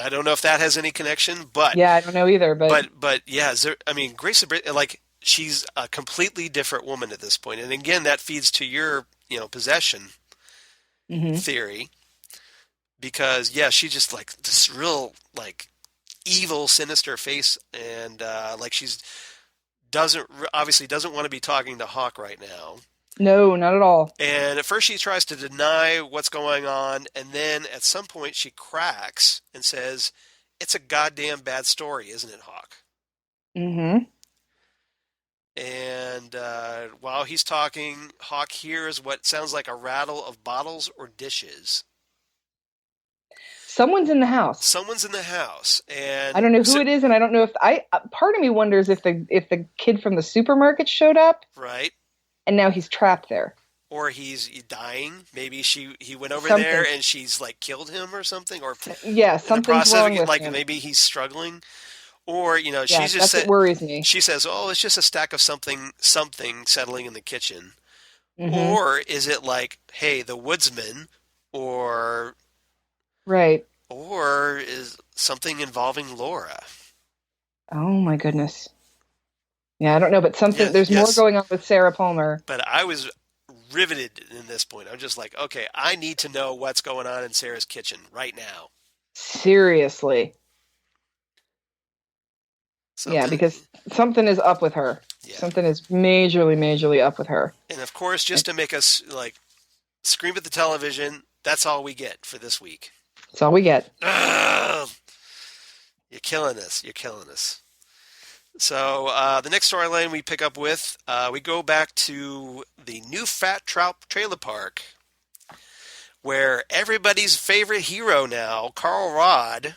I don't know if that has any connection, but Yeah, I don't know either, but yeah, I mean, Grace, like she's a completely different woman at this point, and again, that feeds to your possession hmm theory because yeah, she just like this real like evil, sinister face, and like she's doesn't obviously doesn't want to be talking to Hawk right now. no, not at all. And at first she tries to deny what's going on, and then at some point she cracks and says, "It's a goddamn bad story, isn't it, Hawk?" hmm And while he's talking, Hawk hears what sounds like a rattle of bottles or dishes. Someone's in the house. Someone's in the house, and I don't know who it is, and I don't know if part of me wonders if the kid from the supermarket showed up, right, and now he's trapped there. or he's dying. Maybe he went over Something. there and she's like killed him or something, or Yeah, in the something's process wrong of with like him. maybe he's struggling, or Yeah, she's just that's what worries me. she says, "Oh, it's just a stack of something settling in the kitchen," hmm or is it like, "Hey, the woodsman," or Right. is something involving Laura? Oh my goodness. Yeah, I don't know, but something. Yes, There's more yes. going on with Sarah Palmer. But I was riveted in this point. I'm just like, okay, I need to know what's going on in Sarah's kitchen right now. Seriously. Yeah, Something, because something is up with her. yeah. Something is majorly up with her. And of course, just to make us like scream at the television, that's all we get for this week. That's all we get. Ugh, you're killing us. You're killing us. So the next storyline we pick up with, we go back to the new Fat Trout Trailer Park, where everybody's favorite hero now, Carl Rod,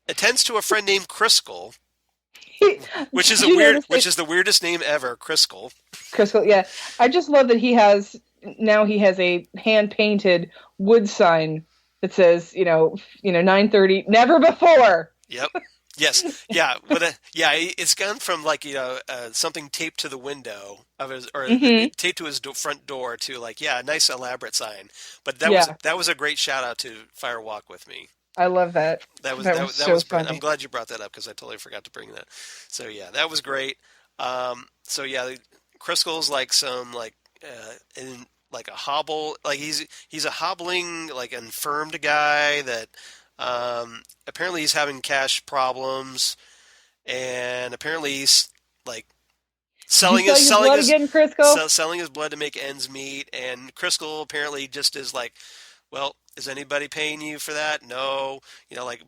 attends to a friend named Criskel, which is the weirdest name ever, Criskel. Crystal, yeah. I just love that he has a hand painted wood sign that says, 9:30, never before. Yep. Yes. Yeah. It's gone from like something taped to the window of his, or taped to his front door to like a nice elaborate sign. But that was a great shout out to Fire Walk with Me. I love that. That was so funny. I'm glad you brought that up because I totally forgot to bring that. So yeah, that was great. So yeah, Criskel's like some like in like a hobble, like he's a hobbling like infirmed guy that apparently he's having cash problems, and apparently he's like selling his blood to make ends meet. And Criskel apparently just is like, well, is anybody paying you for that? No,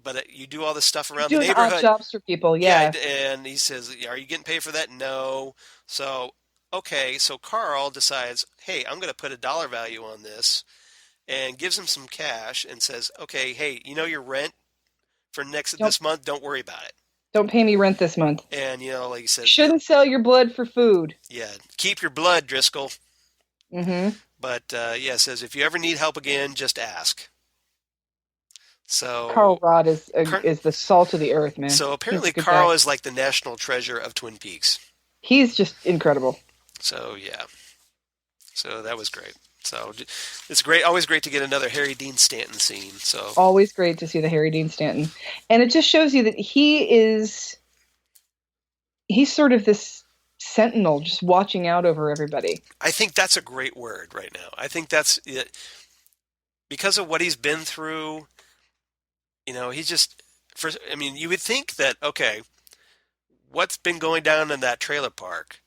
but you do all this stuff around the neighborhood. Odd jobs for people, yeah. And he says, are you getting paid for that? No. So okay, so Carl decides, hey, I'm going to put a dollar value on this, and gives him some cash and says, okay, hey, your rent for this month, don't worry about it. Don't pay me rent this month. And, like he says, shouldn't sell your blood for food. Yeah, keep your blood, Driscoll. Mm-hmm. But, says, if you ever need help again, just ask. So Carl Rod is the salt of the earth, man. So apparently Carl is like the national treasure of Twin Peaks. He's just incredible. So, yeah. So that was great. So it's great, always great to get another Harry Dean Stanton scene. So always great to see the Harry Dean Stanton, and it just shows you that he's sort of this sentinel, just watching out over everybody. I think that's a great word right now. I think that's it, because of what he's been through. He's just you would think that what's been going down in that trailer park?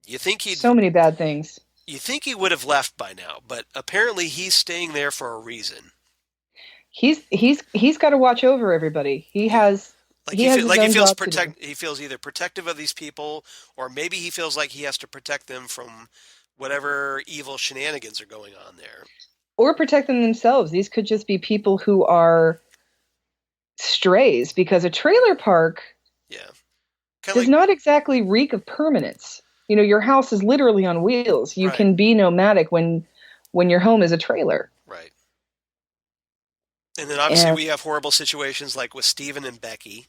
You think so many bad things. You think he would have left by now, but apparently he's staying there for a reason. He's got to watch over everybody. He Yeah. has he has his He own feels job to do. he feels either protective of these people, or maybe he feels like he has to protect them from whatever evil shenanigans are going on there. Or protect them themselves. These could just be people who are strays, because a trailer park Yeah. Kind of does like not exactly reek of permanence. You know, your house is literally on wheels. You right, can be nomadic when your home is a trailer. right. And then obviously And we have horrible situations like with Stephen and Becky.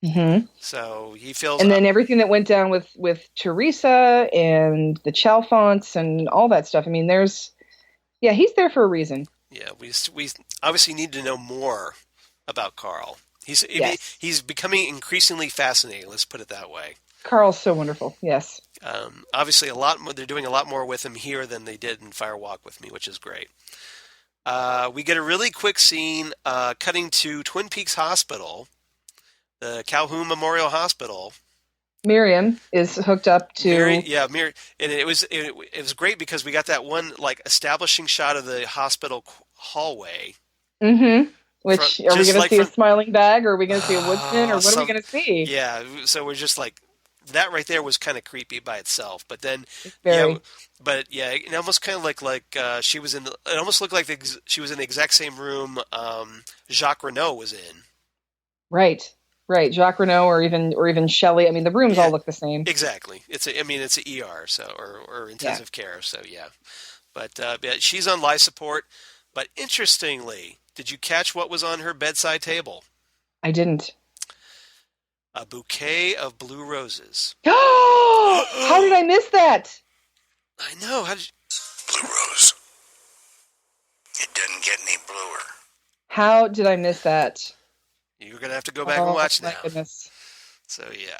mhm. So he feels And then everything that went down with Teresa and the Chalfonts and all that stuff. I mean, he's there for a reason. yeah, we obviously need to know more about Carl. Yes. He's becoming increasingly fascinating. Let's put it that way. Carl's so wonderful. Yes. Obviously, a lot more, they're doing a lot more with him here than they did in Fire Walk with Me, which is great. We get a really quick scene cutting to Twin Peaks Hospital, the Calhoun Memorial Hospital. Miriam is hooked up to Mary, and it was great because we got that one like establishing shot of the hospital hallway. Mm-hmm. Which are we going to see a smiling bag, or are we going to see a woodsman, or what are we going to see? Yeah, so we're just like that right there was kind of creepy by itself. But then, it almost kind of like she was in. It almost looked like she was in the exact same room Jacques Renault was in. Right. Jacques Renault, or even Shelley. I mean, the rooms all look the same. Exactly. It's an ER, so or intensive care. So yeah, but she's on life support. But interestingly, did you catch what was on her bedside table? I didn't. A bouquet of blue roses. How did I miss that? I know. How did you... Blue rose. It doesn't get any bluer. How did I miss that? You're going to have to go back and watch now. Goodness. So, yeah.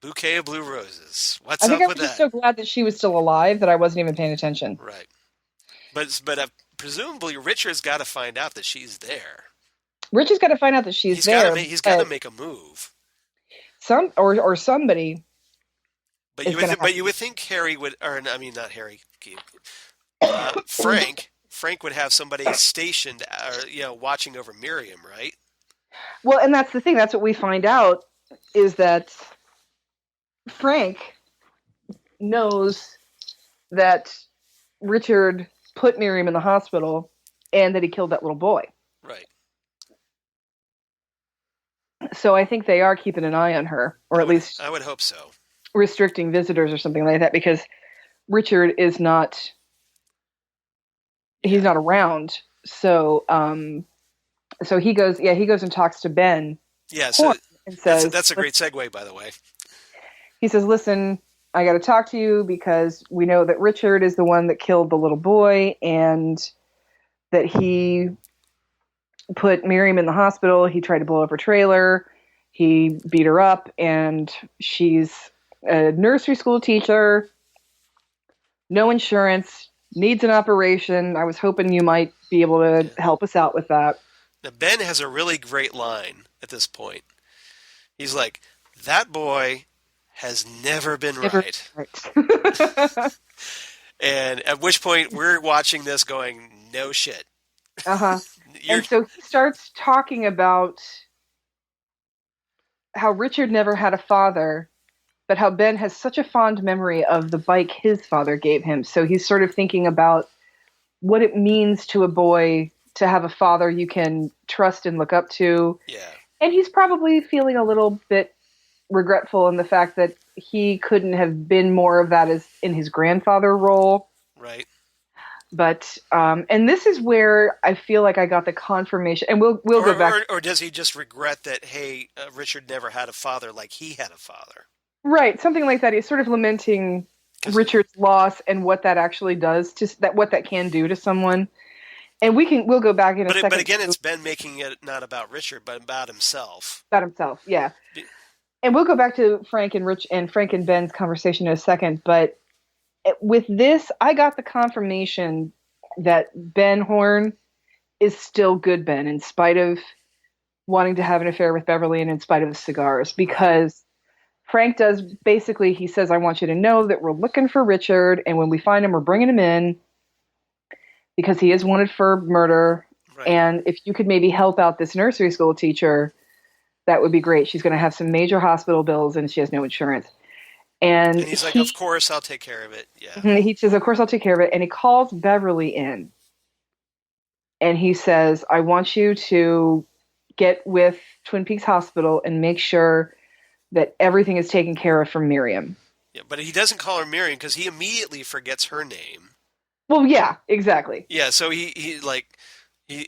Bouquet of blue roses. What's I up think I with was that? just so glad that she was still alive that I wasn't even paying attention. Right. But presumably Richard's got to find out that she's there. Richard's got to find out that she's there. He's got to make a move. Somebody. But you would think Harry would, or I mean not Harry. Frank would have somebody stationed, watching over Miriam, right? Well, and that's the thing. That's what we find out, is that Frank knows that Richard put Miriam in the hospital and that he killed that little boy. Right. So I think they are keeping an eye on her, or at least I would hope so. Restricting visitors or something like that, because Richard is not. He's not around. So he goes and talks to Ben. Yeah, so and says, that's a great segue, by the way. He says, "Listen, I got to talk to you because we know that Richard is the one that killed the little boy, and that he put Miriam in the hospital. He tried to blow up her trailer. He beat her up, and she's a nursery school teacher, no insurance, needs an operation. I was hoping you might be able to help us out with that." Now, Ben has a really great line at this point. He's like, "That boy has never been right." And at which point we're watching this going, no shit. Uh-huh. And so he starts talking about how Richard never had a father, but how Ben has such a fond memory of the bike his father gave him. So he's sort of thinking about what it means to a boy to have a father you can trust and look up to. Yeah. And he's probably feeling a little bit regretful in the fact that he couldn't have been more of that as in his grandfather role. Right. But and this is where I feel like I got the confirmation, and we'll go back. Or does he just regret that? Hey, Richard never had a father like he had a father. Right, something like that. He's sort of lamenting Richard's loss and what that actually does to what that can do to someone. And we'll go back in a second. But again, it's Ben making it not about Richard, but about himself. About himself, yeah. And we'll go back to Frank and Ben's conversation in a second. But with this, I got the confirmation that Ben Horne is still good Ben, in spite of wanting to have an affair with Beverly and in spite of the cigars. Because Frank does, basically, he says, "I want you to know that we're looking for Richard, and when we find him, we're bringing him in, because he is wanted for murder, Right. And if you could maybe help out this nursery school teacher, that would be great. She's going to have some major hospital bills and she has no insurance. And And he's like, of course, I'll take care of it. Yeah. he says, of course, I'll take care of it. And he calls Beverly in. And he says, I want you to get with Twin Peaks Hospital and make sure that everything is taken care of for Miriam. Yeah, but he doesn't call her Miriam because he immediately forgets her name. Well, yeah, exactly. Yeah, so he's like he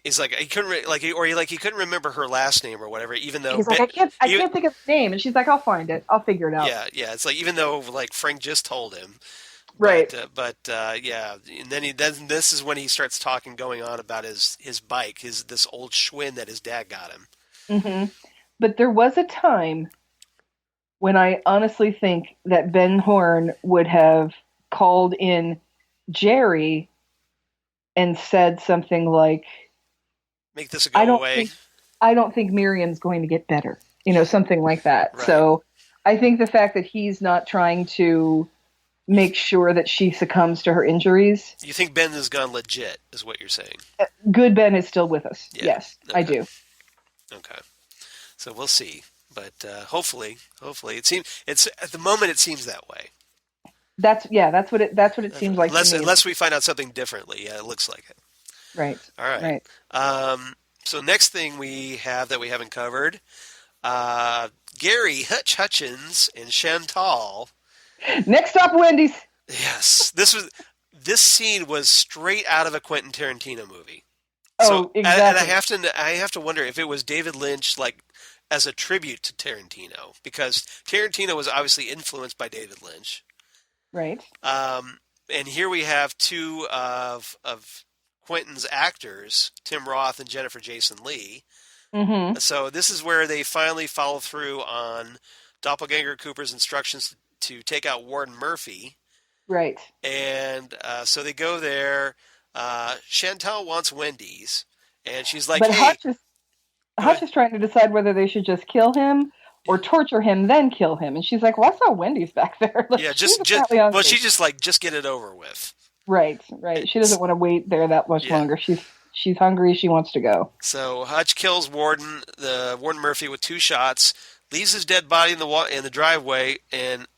couldn't he couldn't remember her last name or whatever, even though he's like, I can't think of the name, and she's like, I'll find it, I'll figure it out. Yeah, it's like even though like Frank just told him, right? But yeah, and then this is when he starts going on about his bike, this old Schwinn that his dad got him. Mm-hmm. But there was a time when I honestly think that Ben Horne would have called in Jerry and said something like, make this go away. I don't think Miriam's going to get better. Something like that. Right. So I think the fact that he's not trying to make sure that she succumbs to her injuries. You think Ben has gone legit, is what you're saying? Good Ben is still with us. Yeah. Yes, okay. I do. Okay. So we'll see. But hopefully it's at the moment it seems that way. That's what it seems like. Unless we find out something differently. Yeah, it looks like it. Right. All right. So next thing we have that we haven't covered, Gary Hutchins and Chantal. Next stop, Wendy's. Yes, this scene was straight out of a Quentin Tarantino movie. Oh, exactly. And I have to wonder if it was David Lynch, like as a tribute to Tarantino, because Tarantino was obviously influenced by David Lynch. Right. And here we have two of Quentin's actors, Tim Roth and Jennifer Jason Leigh. Mm-hmm. So this is where they finally follow through on Doppelganger Cooper's instructions to take out Warden Murphy. Right. And so they go there. Chantal wants Wendy's, and she's like, but hey. Hutch is trying to decide whether they should just kill him or torture him, then kill him. And she's like, well, I saw Wendy's back there. Yeah, she's just like, just get it over with. Right. She doesn't want to wait there that much longer. She's hungry. She wants to go. So Hutch kills Warden Murphy with 2 shots, leaves his dead body in the driveway, and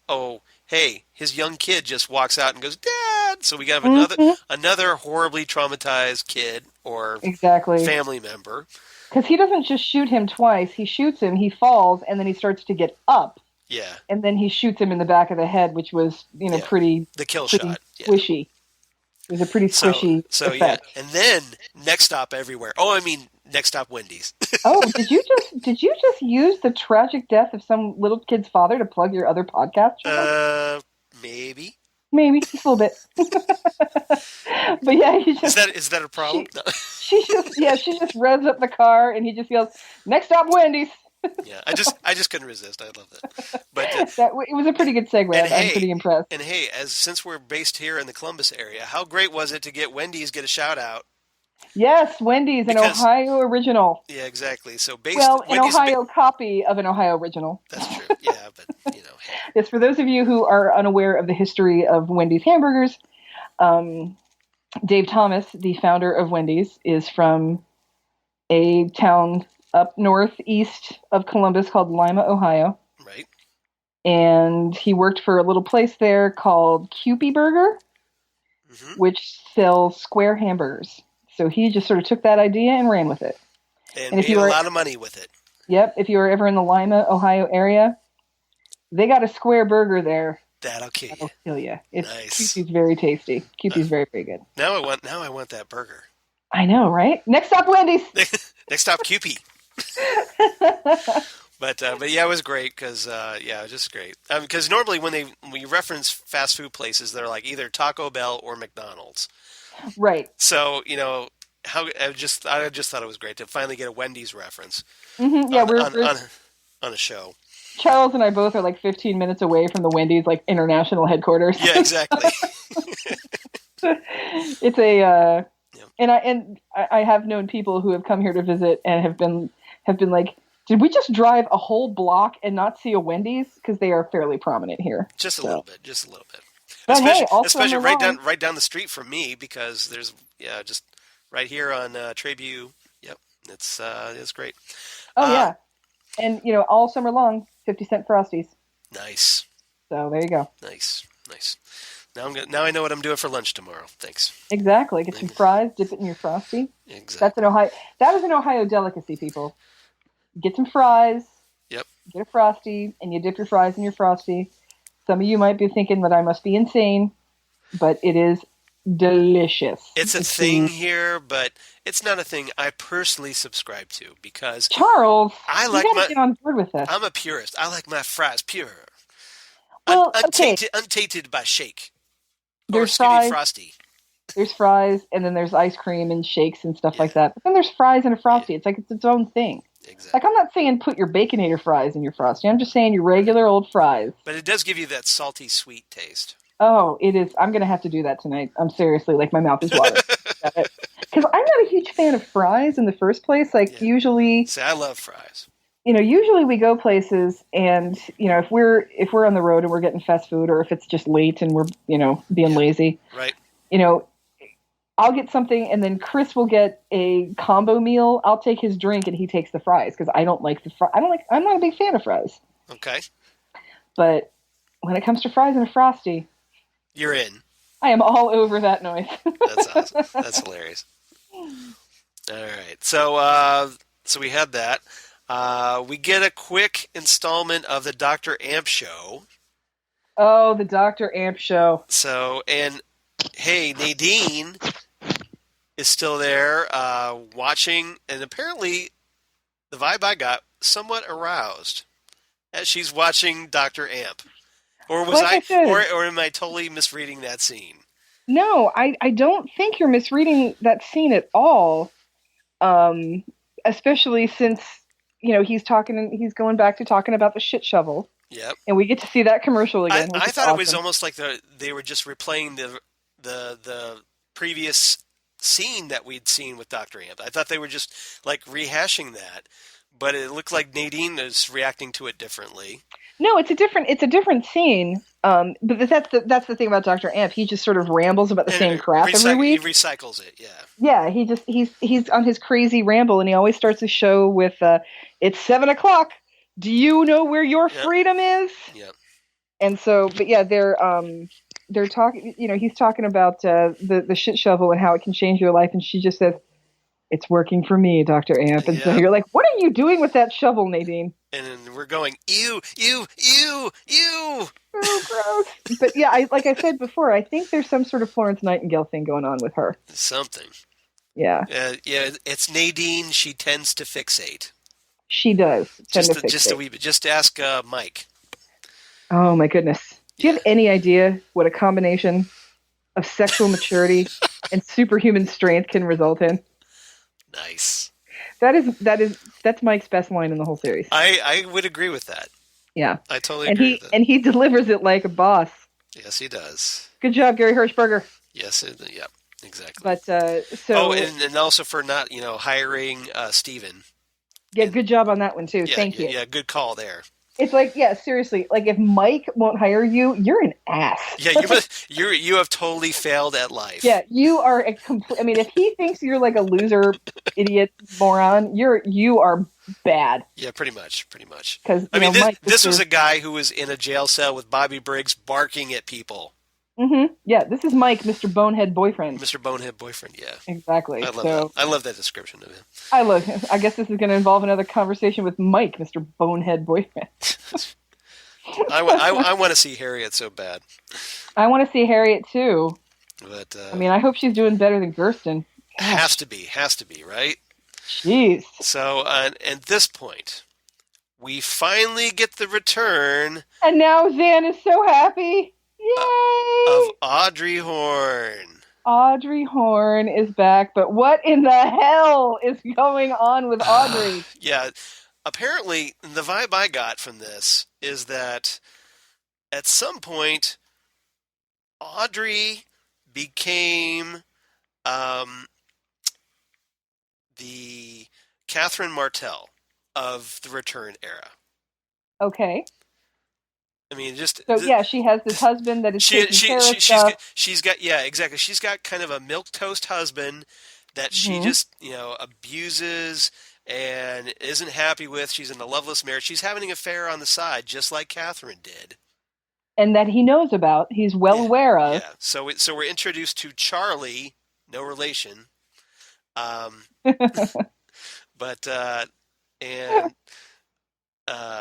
hey, his young kid just walks out and goes, Dad! So we got another horribly traumatized kid or family member. Because he doesn't just shoot him twice. He shoots him, he falls, and then he starts to get up. Yeah. And then he shoots him in the back of the head, which was, pretty the kill pretty shot. Squishy. It was a pretty squishy effect. Yeah. And then next stop everywhere. Next stop Wendy's. Did you just use the tragic death of some little kid's father to plug your other podcast? Maybe. Maybe just a little bit. But yeah, is that a problem? She just revs up the car and he just yells, "Next stop, Wendy's." Yeah, I just couldn't resist. I love that. But it was a pretty good segue. I'm pretty impressed. And hey, since we're based here in the Columbus area, how great was it to get Wendy's get a shout out? Yes, Wendy's, an Ohio original. Yeah, exactly. So an Ohio copy of an Ohio original. That's true. Yeah, but Yes, for those of you who are unaware of the history of Wendy's hamburgers, Dave Thomas, the founder of Wendy's, is from a town up northeast of Columbus called Lima, Ohio. Right. And he worked for a little place there called Kewpie Burger, which sells square hamburgers. So he just sort of took that idea and ran with it. And made a lot of money with it. Yep. If you were ever in the Lima, Ohio area, they got a square burger there. That'll kill you. That'll kill you. Nice. Kewpie's very tasty. Kewpie's very, very good. Now I want that burger. I know, right? Next stop, Wendy's. Next stop, Kewpie. But yeah, it was great because it was just great. Because normally when we reference fast food places, they're like either Taco Bell or McDonald's. Right. So I just thought it was great to finally get a Wendy's reference. Mm-hmm. Yeah, on a show. Charles and I both are like 15 minutes away from the Wendy's like international headquarters. Yeah, exactly. It's and I have known people who have come here to visit and have been like, did we just drive a whole block and not see a Wendy's? Because they are fairly prominent here. Just a little bit. But Especially right down the street from me because there's just right here on Tribune. Yep, it's great. Oh Uh, yeah, and all summer long, 50-cent Frosties. nice, So there you go. nice, nice. Now I know what I'm doing for lunch tomorrow. Thanks. Exactly. Get some fries, dip it in your Frosty. That's Exactly. an Ohio. That is an Ohio delicacy, people. Get some fries, Yep. get a Frosty, and you dip your fries in your Frosty. Some of you might be thinking that I must be insane, but it is delicious. It's a thing here, but it's not a thing I personally subscribe to because Charles, I you like gotta get on board with this. I'm a purist. I like my fries pure, Well, okay. untainted by shake or There's Skinny fries, Frosty. there's fries, and then there's ice cream and shakes and stuff Yeah. like that. But then there's fries and a Frosty. It's like it's its own thing. Exactly. Like, I'm not saying put your Baconator fries in your Frosty. I'm just saying your regular old fries. But it does give you that salty, sweet taste. Oh, it is. I'm going to have to do that tonight. I'm seriously, like, my mouth is watering. Because I'm not a huge fan of fries in the first place. Like, usually, See, I love fries. usually we go places and, if we're on the road and we're getting fast food, or if it's just late and we're, being lazy, Right. I'll get something, and then Chris will get a combo meal. I'll take his drink, and he takes the fries because I don't like the fries. I'm not a big fan of fries. Okay. But when it comes to fries and a Frosty, You're in. I am all over that noise. That's awesome. That's hilarious. All right. So we had that. We get a quick installment of the Dr. Amp show. Oh, the Dr. Amp show. So, and hey, Nadine is still there watching, and apparently the vibe I got somewhat aroused as she's watching Dr. Amp. Or was or am I totally misreading that scene? No, I don't think you're misreading that scene at all. Especially since, he's going back to talking about the shit shovel. Yep. And we get to see that commercial again. I thought it was almost like they were just replaying the previous scene that we'd seen with Dr. Amp. I thought they were just like rehashing that, but it looked like Nadine is reacting to it differently. No, it's a different scene. But that's the thing about Dr. Amp. He just sort of rambles about the same crap every week. He recycles it, yeah. Yeah, he's on his crazy ramble, and he always starts the show with, "It's 7:00. Do you know where your freedom is?" Yeah. And so, but yeah, they're talking. He's talking about the shit shovel and how it can change your life, and she just says, "It's working for me, Dr. Amp." And so you're like, "What are you doing with that shovel, Nadine?" And then we're going, ew, ew, ew, ew. Oh, gross. But yeah, like I said before, I think there's some sort of Florence Nightingale thing going on with her. Something. Yeah. Yeah, it's Nadine. She tends to fixate. She does. Just a wee bit. Just ask Mike. Oh, my goodness. Do you have any idea what a combination of sexual maturity and superhuman strength can result in? Nice. That's Mike's best line in the whole series. I would agree with that. Yeah. I totally agree with that. And he delivers it like a boss. Yes, he does. Good job, Gary Hirschberger. Yes, yeah, exactly. But so. Oh, and also for not hiring Steven. Yeah, good job on that one too. Yeah, Thank you. Yeah, good call there. It's like, yeah, seriously. Like, if Mike won't hire you, you're an ass. Yeah, you have totally failed at life. Yeah, you are a complete. I mean, if he thinks you're like a loser, idiot, moron, you are bad. Yeah, pretty much. Because this was a guy who was in a jail cell with Bobby Briggs barking at people. Mm-hmm. Yeah, this is Mike, Mr. Bonehead Boyfriend. Mr. Bonehead Boyfriend, yeah. Exactly. I love that. I love that description of him. I love him. I guess this is going to involve another conversation with Mike, Mr. Bonehead Boyfriend. I want to see Harriet so bad. I want to see Harriet too. But I mean, I hope she's doing better than Gersten. Has to be, right? Jeez. So, at this point, we finally get the return. And now Zan is so happy. Yay! Of Audrey Horne. Audrey Horne is back, but what in the hell is going on with Audrey? Yeah, apparently the vibe I got from this is that at some point Audrey became the Catherine Martell of the Return era. Okay. I mean, just so yeah, she has this husband that is taking care of stuff. She's got exactly. She's got kind of a milquetoast husband that she just, abuses and isn't happy with. She's in a loveless marriage. She's having an affair on the side, just like Catherine did. And that he knows about, he's well aware of. Yeah. So we're introduced to Charlie, no relation, but and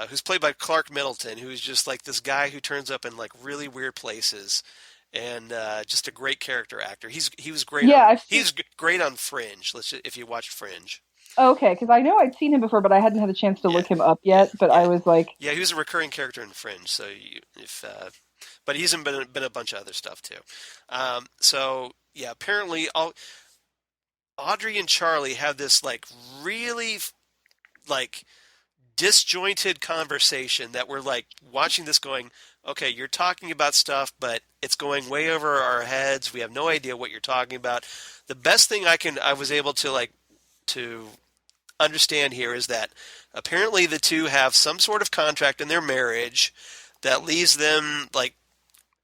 who's played by Clark Middleton, who's just like this guy who turns up in like really weird places, and just a great character actor. He was great. Yeah, he's great on Fringe. If you watched Fringe. Okay, because I know I'd seen him before, but I hadn't had a chance to look him up yet. But I was like, yeah, he was a recurring character in Fringe. So but he's been a bunch of other stuff too. So yeah, apparently Audrey and Charlie have this like really like disjointed conversation that we're like watching this going, okay, you're talking about stuff, but it's going way over our heads. We have no idea what you're talking about. The best thing I was able to understand here is that apparently the two have some sort of contract in their marriage that leaves them like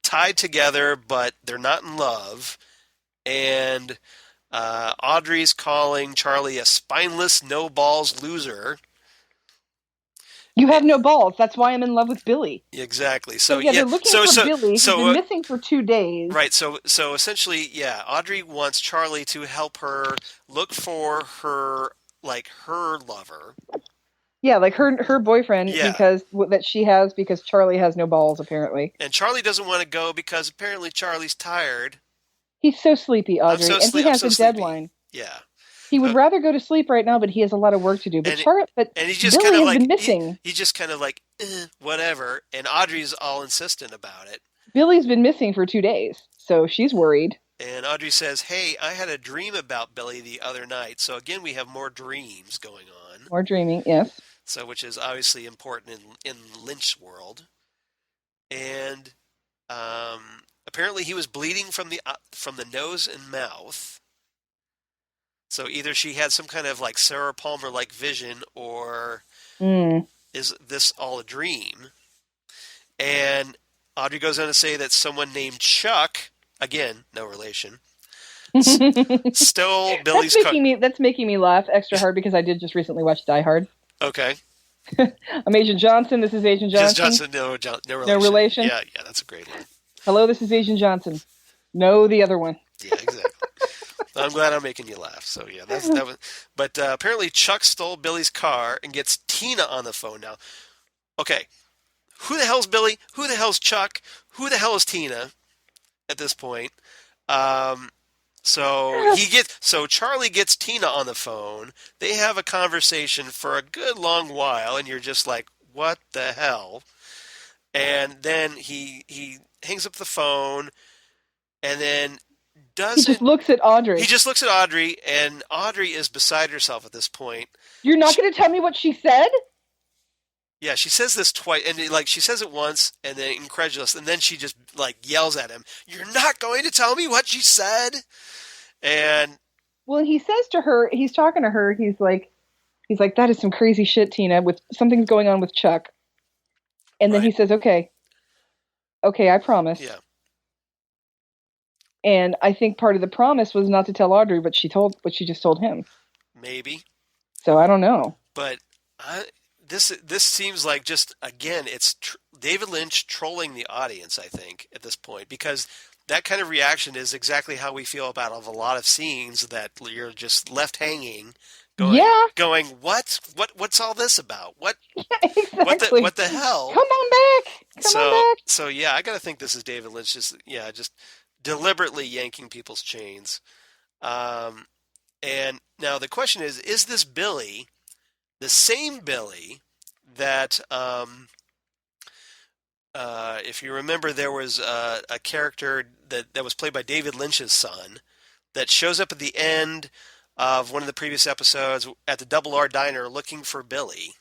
tied together, but they're not in love. And Audrey's calling Charlie a spineless, no balls loser. You have no balls. That's why I'm in love with Billy. Exactly. So they're looking for Billy. He's been missing for 2 days. Right. So essentially, yeah, Audrey wants Charlie to help her look for her lover. Yeah, like her boyfriend because that she has because Charlie has no balls apparently. And Charlie doesn't want to go because apparently Charlie's tired. He's so sleepy, Audrey, he has a deadline. Yeah. He would rather go to sleep right now, but he has a lot of work to do. But he's just Billy kind of has been missing. He's just kind of like, whatever. And Audrey's all insistent about it. Billy's been missing for 2 days, so she's worried. And Audrey says, hey, I had a dream about Billy the other night. So again, we have more dreams going on. More dreaming, yes. So which is obviously important in Lynch's world. And apparently he was bleeding from the nose and mouth. So either she had some kind of like Sarah Palmer-like vision, or is this all a dream? And Audrey goes on to say that someone named Chuck, again, no relation, stole Billy's car. That's making me laugh extra hard because I did just recently watch Die Hard. Okay. I'm Agent Johnson. This is Agent Johnson. No relation. No relation? Yeah, that's a great one. Hello, this is Agent Johnson. No, the other one. Yeah, exactly. I'm glad I'm making you laugh. So yeah, that was. But apparently Chuck stole Billy's car and gets Tina on the phone now. Okay, who the hell's Billy? Who the hell's Chuck? Who the hell is Tina? At this point, so Charlie gets Tina on the phone. They have a conversation for a good long while, and you're just like, what the hell? And then he hangs up the phone, and then. He just looks at Audrey. He just looks at Audrey, and Audrey is beside herself at this point. You're not going to tell me what she said? Yeah, she says this twice, and like she says it once, and then incredulous, and then she just like yells at him, "You're not going to tell me what she said?" And well, he says to her, he's talking to her, he's like, "That is some crazy shit, Tina. With something's going on with Chuck." And then he says, "Okay, I promise." Yeah. And I think part of the promise was not to tell Audrey what she just told him. Maybe. So I don't know. But this seems like just again, it's David Lynch trolling the audience. I think at this point, because that kind of reaction is exactly how we feel about a lot of scenes that you're just left hanging. Going, what's all this about? What? Yeah, exactly. What the hell? Come on back. Come on back. So yeah, I got to think this is David Lynch just deliberately yanking people's chains. And now the question is this Billy the same Billy that, if you remember, there was a character that was played by David Lynch's son that shows up at the end of one of the previous episodes at the Double R Diner looking for Billy?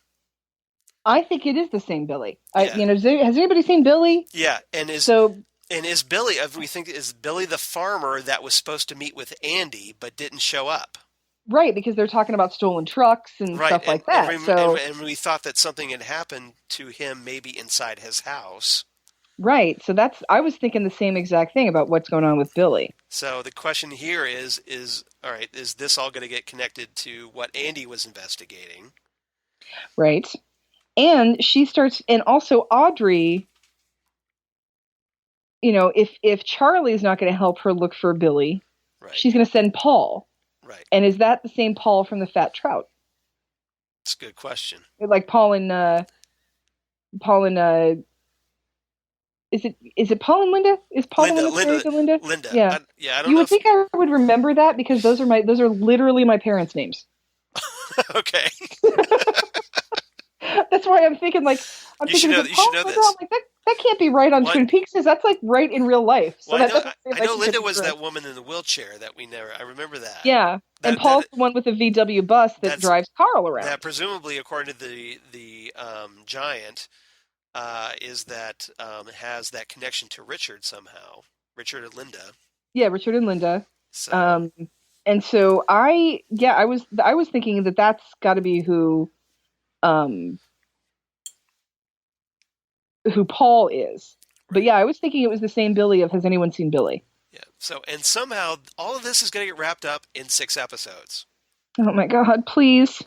I think it is the same Billy. Yeah. Has anybody seen Billy? Yeah, is Billy? We think is Billy the farmer that was supposed to meet with Andy but didn't show up? Right, because they're talking about stolen trucks and stuff like that. And we thought that something had happened to him, maybe inside his house. Right. So I was thinking the same exact thing about what's going on with Billy. So the question here is all right, is this all going to get connected to what Andy was investigating? Right. And she starts, and also Audrey, if Charlie's not going to help her look for Billy, Right. she's going to send Paul. Right. And is that the same Paul from the Fat Trout? It's a good question. Like Paul and is it Paul and Linda? Is Paul and Linda married to Linda? Linda. Yeah. I don't You know would think I would remember that because those are literally my parents' names. Okay. That's why I'm thinking you should know this. I'm like, that can't be right on Twin Peaks because that's like right in real life. So well, I know Linda was that woman in the wheelchair that I remember that. Yeah. And Paul's the one with the VW bus that drives Carl around. That presumably, according to the giant, is that has that connection to Richard somehow. Richard and Linda. Yeah, Richard and Linda. So. And so I was thinking that's got to be who Paul is. Right. But yeah, I was thinking it was the same Billy of Has Anyone Seen Billy? Yeah. So, and somehow all of this is going to get wrapped up in 6 episodes. Oh my God, please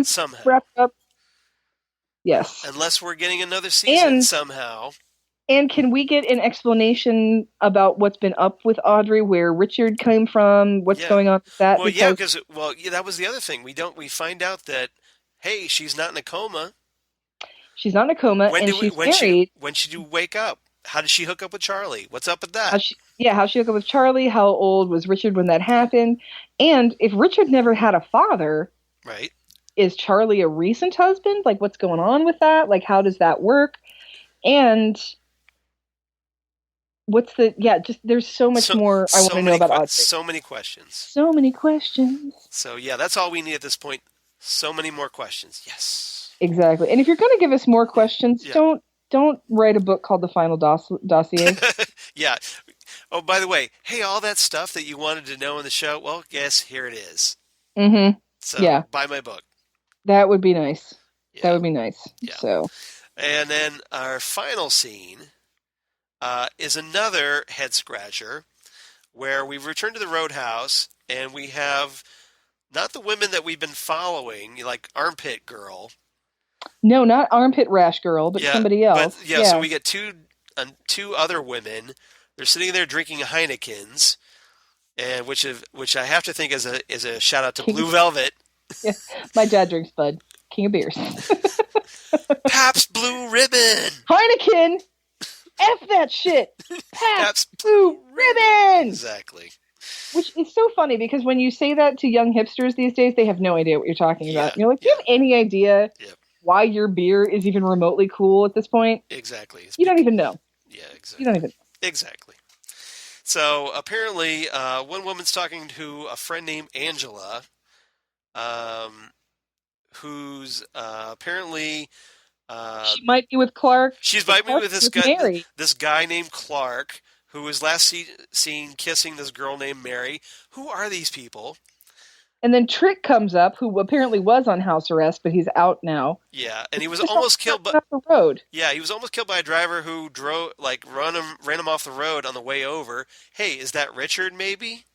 somehow wrap it up. Yes. Unless we're getting another season somehow. And can we get an explanation about what's been up with Audrey, where Richard came from, what's going on with that? Well, because that was the other thing. We find out that, hey, she's not in a coma. She's not in a coma, she's married. When did you wake up? How did she hook up with Charlie? What's up with that? How she hooked up with Charlie? How old was Richard when that happened? And if Richard never had a father, right? Is Charlie a recent husband? Like, what's going on with that? Like, how does that work? And there's so much more I want to know about Audrey. So many questions. So many questions. So, yeah, that's all we need at this point. So many more questions. Yes. Exactly. And if you're going to give us more questions, don't write a book called The Final Dossier. Yeah. Oh, by the way, hey, all that stuff that you wanted to know in the show, well, guess here it is. Mm-hmm. So, buy my book. That would be nice. Yeah. That would be nice. Yeah. So. And then our final scene is another head scratcher where we've returned to the roadhouse and we have not the women that we've been following, like Armpit Girl. No, not Armpit Rash Girl, but somebody else. But, so we get two other women. They're sitting there drinking Heinekens, and which I have to think is a shout out to Blue Velvet. Yeah, my dad drinks Bud, King of Beers. Pabst Blue Ribbon. Heineken. F that shit. Pabst Blue Ribbon. Exactly. Which is so funny because when you say that to young hipsters these days, they have no idea what you're talking about. You're like, do you have any idea why your beer is even remotely cool at this point? Exactly. You don't even know. Yeah, exactly. You don't even know. Exactly. So apparently, one woman's talking to a friend named Angela, who's apparently she might be with Clark. She's might be with this guy named Clark, who was last seen kissing this girl named Mary. Who are these people? And then Trick comes up, who apparently was on house arrest, but he's out now. Yeah, and he was almost killed by the road. Yeah, he was almost killed by a driver who ran him off the road on the way over. Hey, is that Richard? Maybe.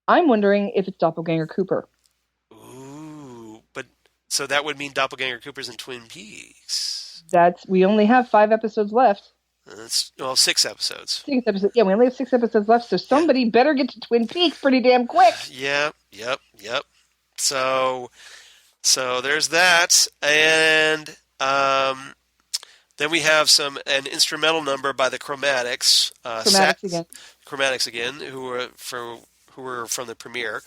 I'm wondering if it's Doppelganger Cooper. Ooh, but so that would mean Doppelganger Cooper's in Twin Peaks. We only have 5 episodes left. 6 episodes. 6 episodes. Yeah, we only have 6 episodes left, so somebody better get to Twin Peaks pretty damn quick. Yep. So there's that, and then we have an instrumental number by the Chromatics. Chromatics again, who were from the premiere.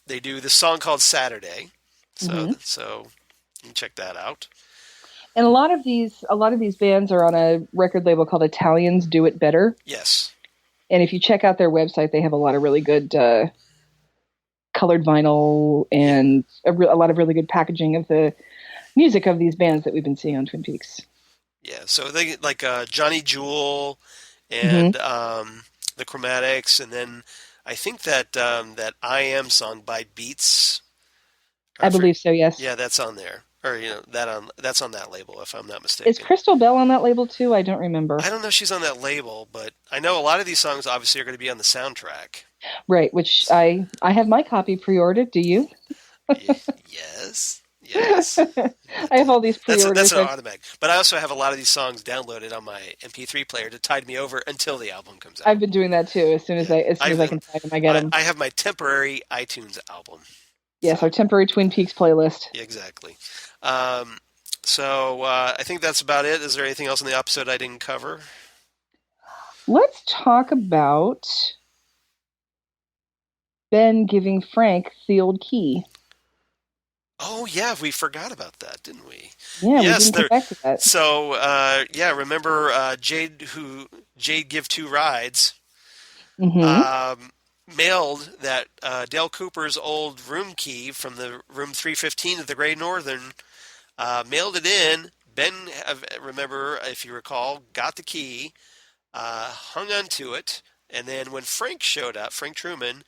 They do this song called Saturday, so you can check that out. And a lot of these bands are on a record label called Italians Do It Better. Yes. And if you check out their website, they have a lot of really good colored vinyl and a lot of really good packaging of the music of these bands that we've been seeing on Twin Peaks. Yeah, so they like Johnny Jewel and the Chromatics, and then I think that I Am song by Beats. I believe so, yes. Yeah, that's on there. or that's on that label, if I'm not Is mistaken. Crystal Bell on that label too? I don't remember. I don't know if she's on that label, but I know a lot of these songs obviously are going to be on the soundtrack. Right, which I have my copy pre-ordered. Do you? Yes, yes. I have all these That's pre-orders. an automatic. But I also have a lot of these songs downloaded on my MP3 player to tide me over until the album comes out. I've been doing that too. As soon as Yeah, I can find them, I get them. I have my temporary iTunes album. Yes, So, our temporary Twin Peaks playlist. exactly. So I think that's about it. Is there anything else in the episode I didn't cover? Let's talk about Ben giving Frank the old key. Oh yeah, we forgot about that, didn't we? Yeah, Yes, we didn't come back to that. so remember Jade give two rides. Mm-hmm. Mailed that Dale Cooper's old room key from the room 315 at the Great Northern. Mailed it in. Ben, remember, if you recall, got the key, hung onto it, and then when Frank showed up, Frank Truman,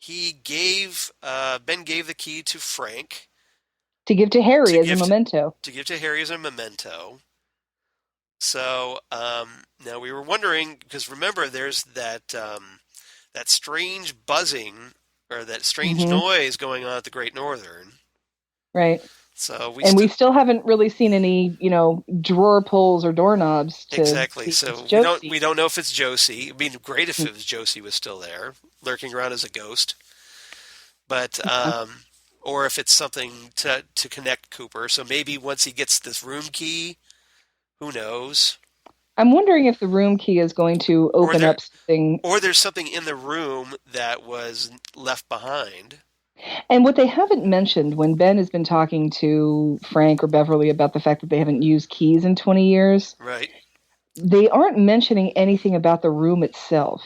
Ben gave the key to Frank To give to Harry as a memento. To give to Harry as a memento. So now we were wondering, because remember, there's that strange buzzing or that strange noise going on at the Great Northern. Right. So we still haven't really seen any, drawer pulls or doorknobs. Exactly. So we don't know if it's Josie. It'd be great if it was Josie was still there, lurking around as a ghost. But or if it's something to connect Cooper. So maybe once he gets this room key, who knows? I'm wondering if the room key is going to open up something. Or there's something in the room that was left behind. And what they haven't mentioned when Ben has been talking to Frank or Beverly about the fact that they haven't used keys in 20 years. Right. They aren't mentioning anything about the room itself.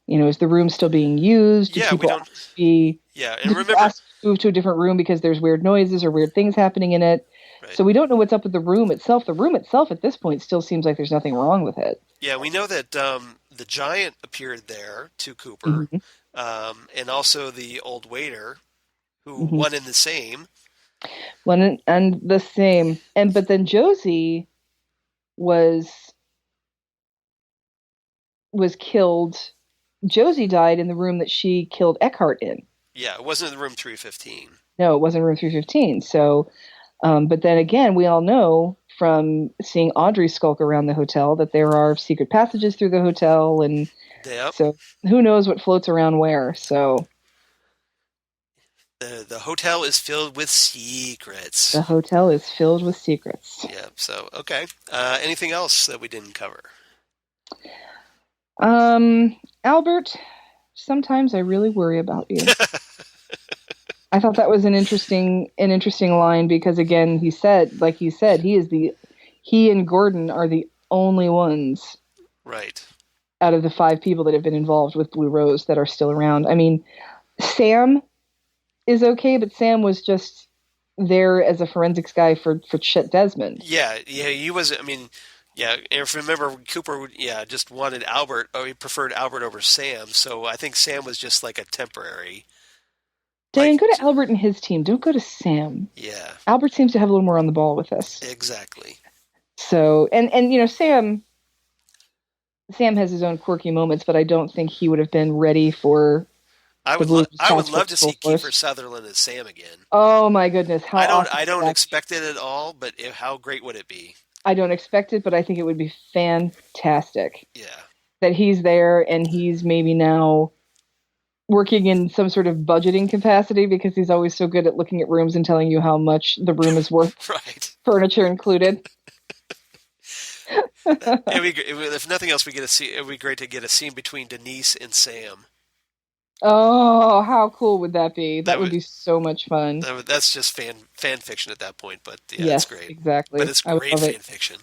Is the room still being used? Yeah, we don't. And remember, ask to move to a different room because there's weird noises or weird things happening in it. Right. So we don't know what's up with the room itself. The room itself at this point still seems like there's nothing wrong with it. Yeah, we know that the giant appeared there to Cooper, and also the old waiter, who one and the same. One and the same. But then Josie was killed. Josie died in the room that she killed Eckhart in. Yeah, it wasn't in room 315. No, it wasn't room 315. So, but then again, we all know from seeing Audrey skulk around the hotel that there are secret passages through the hotel, and so who knows what floats around where. So the hotel is filled with secrets. The hotel is filled with secrets. Yeah. So okay. Anything else that we didn't cover? Albert, sometimes I really worry about you. I thought that was an interesting line because again, he said, he and Gordon are the only ones, right, out of the 5 people that have been involved with Blue Rose that are still around. I mean, Sam is okay, but Sam was just there as a forensics guy for Chet Desmond. Yeah, he was. I mean, yeah, if you remember, Cooper, just wanted Albert. He preferred Albert over Sam. So I think Sam was just like a temporary. Dan, go to Albert and his team. Don't go to Sam. Yeah. Albert seems to have a little more on the ball with this. Exactly. So, and Sam has his own quirky moments, but I don't think he would have been ready for. I would love to see Kiefer Sutherland as Sam again. Oh my goodness! I don't expect it at all, but how great would it be? I don't expect it, but I think it would be fantastic. Yeah. That he's there and he's maybe now working in some sort of budgeting capacity because he's always so good at looking at rooms and telling you how much the room is worth. Right. Furniture included. If nothing else, it would be great to get a scene between Denise and Sam. Oh, how cool would that be? That would be so much fun. That's just fan fiction at that point, but yeah, yes, it's great. Exactly. But it's great fan fiction.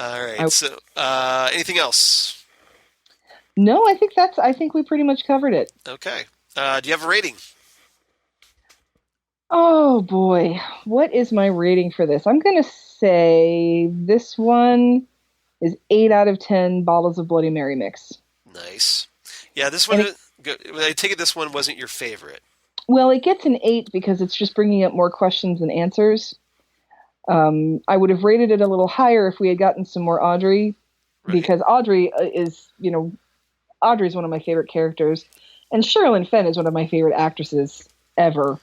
All right. So, anything else? No, I think we pretty much covered it. Okay. Do you have a rating? Oh boy, what is my rating for this? I'm going to say this one is 8 out of 10 bottles of Bloody Mary mix. Nice. Yeah, this one. I take it this one wasn't your favorite. Well, it gets an 8 because it's just bringing up more questions than answers. I would have rated it a little higher if we had gotten some more Audrey, Right. because Audrey is, Audrey's one of my favorite characters, and Sherilyn Fenn is one of my favorite actresses ever.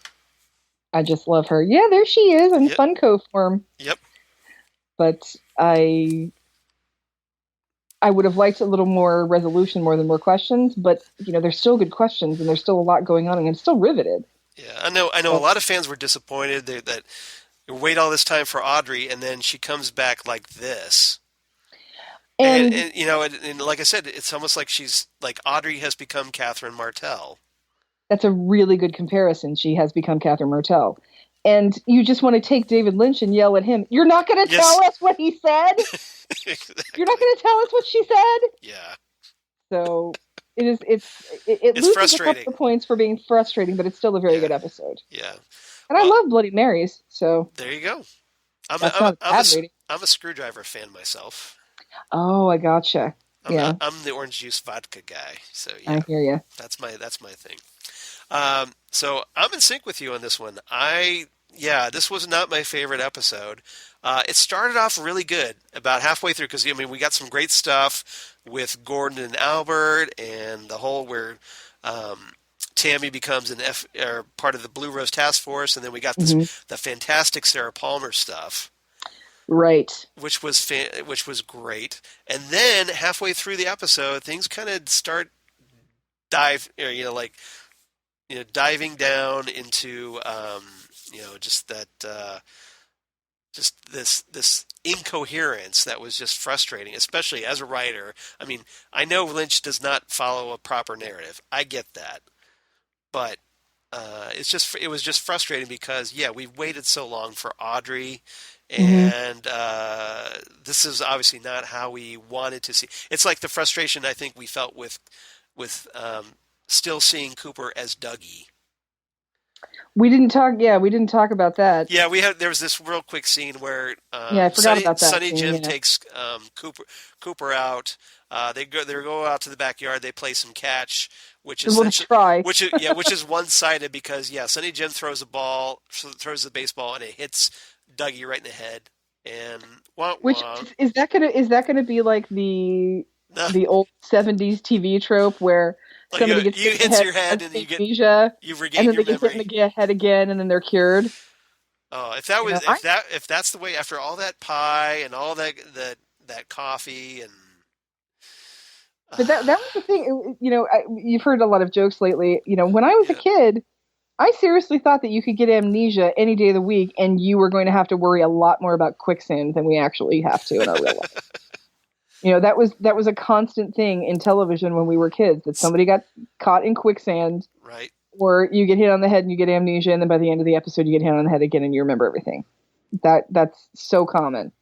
I just love her. Yeah, there she is in Funko form. Yep. But I would have liked a little more resolution more than more questions, but there's still good questions and there's still a lot going on and I'm still riveted. Yeah, I know a lot of fans were disappointed that you wait all this time for Audrey and then she comes back like this. And and like I said, it's almost like she's like Audrey has become Catherine Martell. That's a really good comparison. She has become Catherine Martell. And you just want to take David Lynch and yell at him. You're not going to tell us what he said? Exactly. You're not going to tell us what she said? Yeah. So it loses frustrating. a couple of points for being frustrating, but it's still a very good episode. Yeah. And I love Bloody Marys, so there you go. I'm a Screwdriver fan myself. Oh, I gotcha. I'm the orange juice vodka guy. So yeah, I hear you. That's my thing. So I'm in sync with you on this one. This was not my favorite episode. It started off really good about halfway through because we got some great stuff with Gordon and Albert and the whole where Tammy becomes part of the Blue Rose Task Force, and then we got the fantastic Sarah Palmer stuff. Right. Which was great. And then halfway through the episode, things kind of start diving down into just that just this incoherence that was just frustrating, especially as a writer. I know Lynch does not follow a proper narrative. I get that. But it was just frustrating because we've waited so long for Audrey. And this is obviously not how we wanted to see. It's like the frustration I think we felt with still seeing Cooper as Dougie. We didn't talk about that. Yeah, there was this real quick scene where I forgot about that. Sonny Jim takes Cooper out. They go out to the backyard. They play some catch, which is one-sided because Sonny Jim throws the baseball, and it hits Dougie right in the head. And is that gonna be like the old 70s TV trope where somebody gets hit your head and you regain your memory, and then they get hit in the head again, and then they're cured? Oh, if that's the way after all that pie and all that coffee and. But that was the thing, you've heard a lot of jokes lately. When I was a kid, I seriously thought that you could get amnesia any day of the week, and you were going to have to worry a lot more about quicksand than we actually have to in our real life. That was a constant thing in television when we were kids, that somebody got caught in quicksand, right? Or you get hit on the head and you get amnesia, and then by the end of the episode you get hit on the head again and you remember everything. That's so common.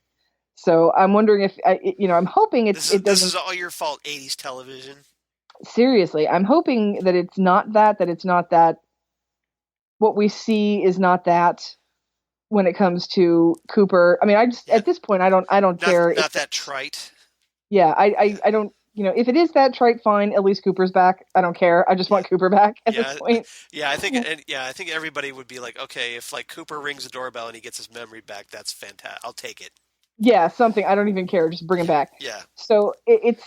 So I'm wondering if I'm hoping this is all your fault, 80s television. Seriously, I'm hoping that it's not that. What we see is not that. When it comes to Cooper, at this point I don't care. Not that trite. Yeah, I don't. If it is that trite, fine. At least Cooper's back. I don't care. I just want Cooper back at this point. Yeah, I think everybody would be like, okay, if like Cooper rings the doorbell and he gets his memory back, that's fantastic. I'll take it. Yeah, something. I don't even care. Just bring him back. Yeah. So it's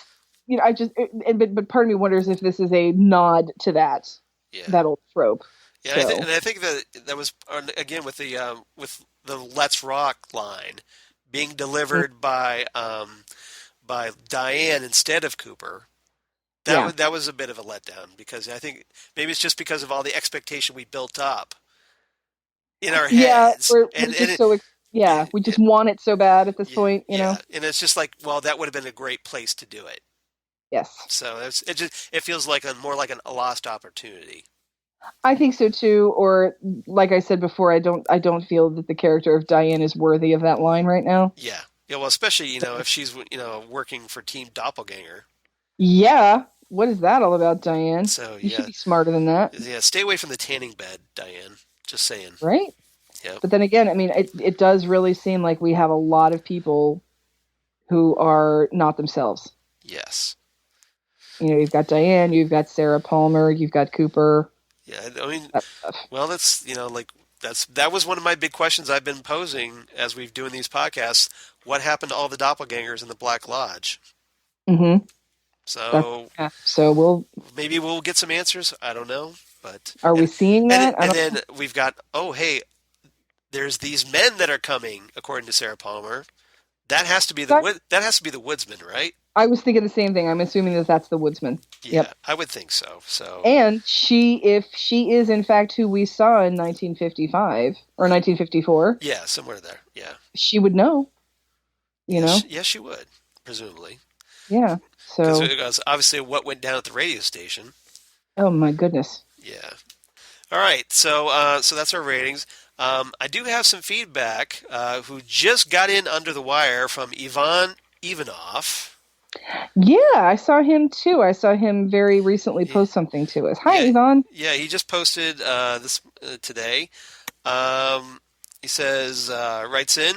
but part of me wonders if this is a nod to that old trope. Yeah, so. I think that was again with the Let's Rock line being delivered by Diane instead of Cooper. That was a bit of a letdown because I think maybe it's just because of all the expectation we built up in our heads. We just want it so bad at this point, know. And it's just like, well, that would have been a great place to do it. Yes. So it feels like more like a lost opportunity. I think so too. Or like I said before, I don't feel that the character of Diane is worthy of that line right now. Yeah. Yeah. Well, especially if she's working for Team Doppelganger. Yeah. What is that all about, Diane? So you should be smarter than that. Yeah. Stay away from the tanning bed, Diane. Just saying. Right. Yeah. But then again, it does really seem like we have a lot of people who are not themselves. Yes. You've got Diane, you've got Sarah Palmer, you've got Cooper. Yeah, well, that's like that was one of my big questions I've been posing as we've doing these podcasts. What happened to all the doppelgangers in the Black Lodge? Mm-hmm. So So maybe we'll get some answers. I don't know, but are we seeing that? and then we've got hey, there's these men that are coming, according to Sarah Palmer. That has to be the woodsman, right? I was thinking the same thing. I'm assuming that that's the woodsman. Yeah, Yep. I would think so. So And if she is in fact who we saw in 1955 or 1954, yeah, somewhere there. Yeah, she would know. yes, she would, presumably. Yeah. Because So. it was obviously what went down at the radio station. Oh my goodness. Yeah. All right. So so that's our ratings. I do have some feedback who just got in under the wire from Ivan Ivanov. Yeah, I saw him too. I saw him very recently post something to us. Hi, Ivan. Yeah, he just posted this today. He says, writes in,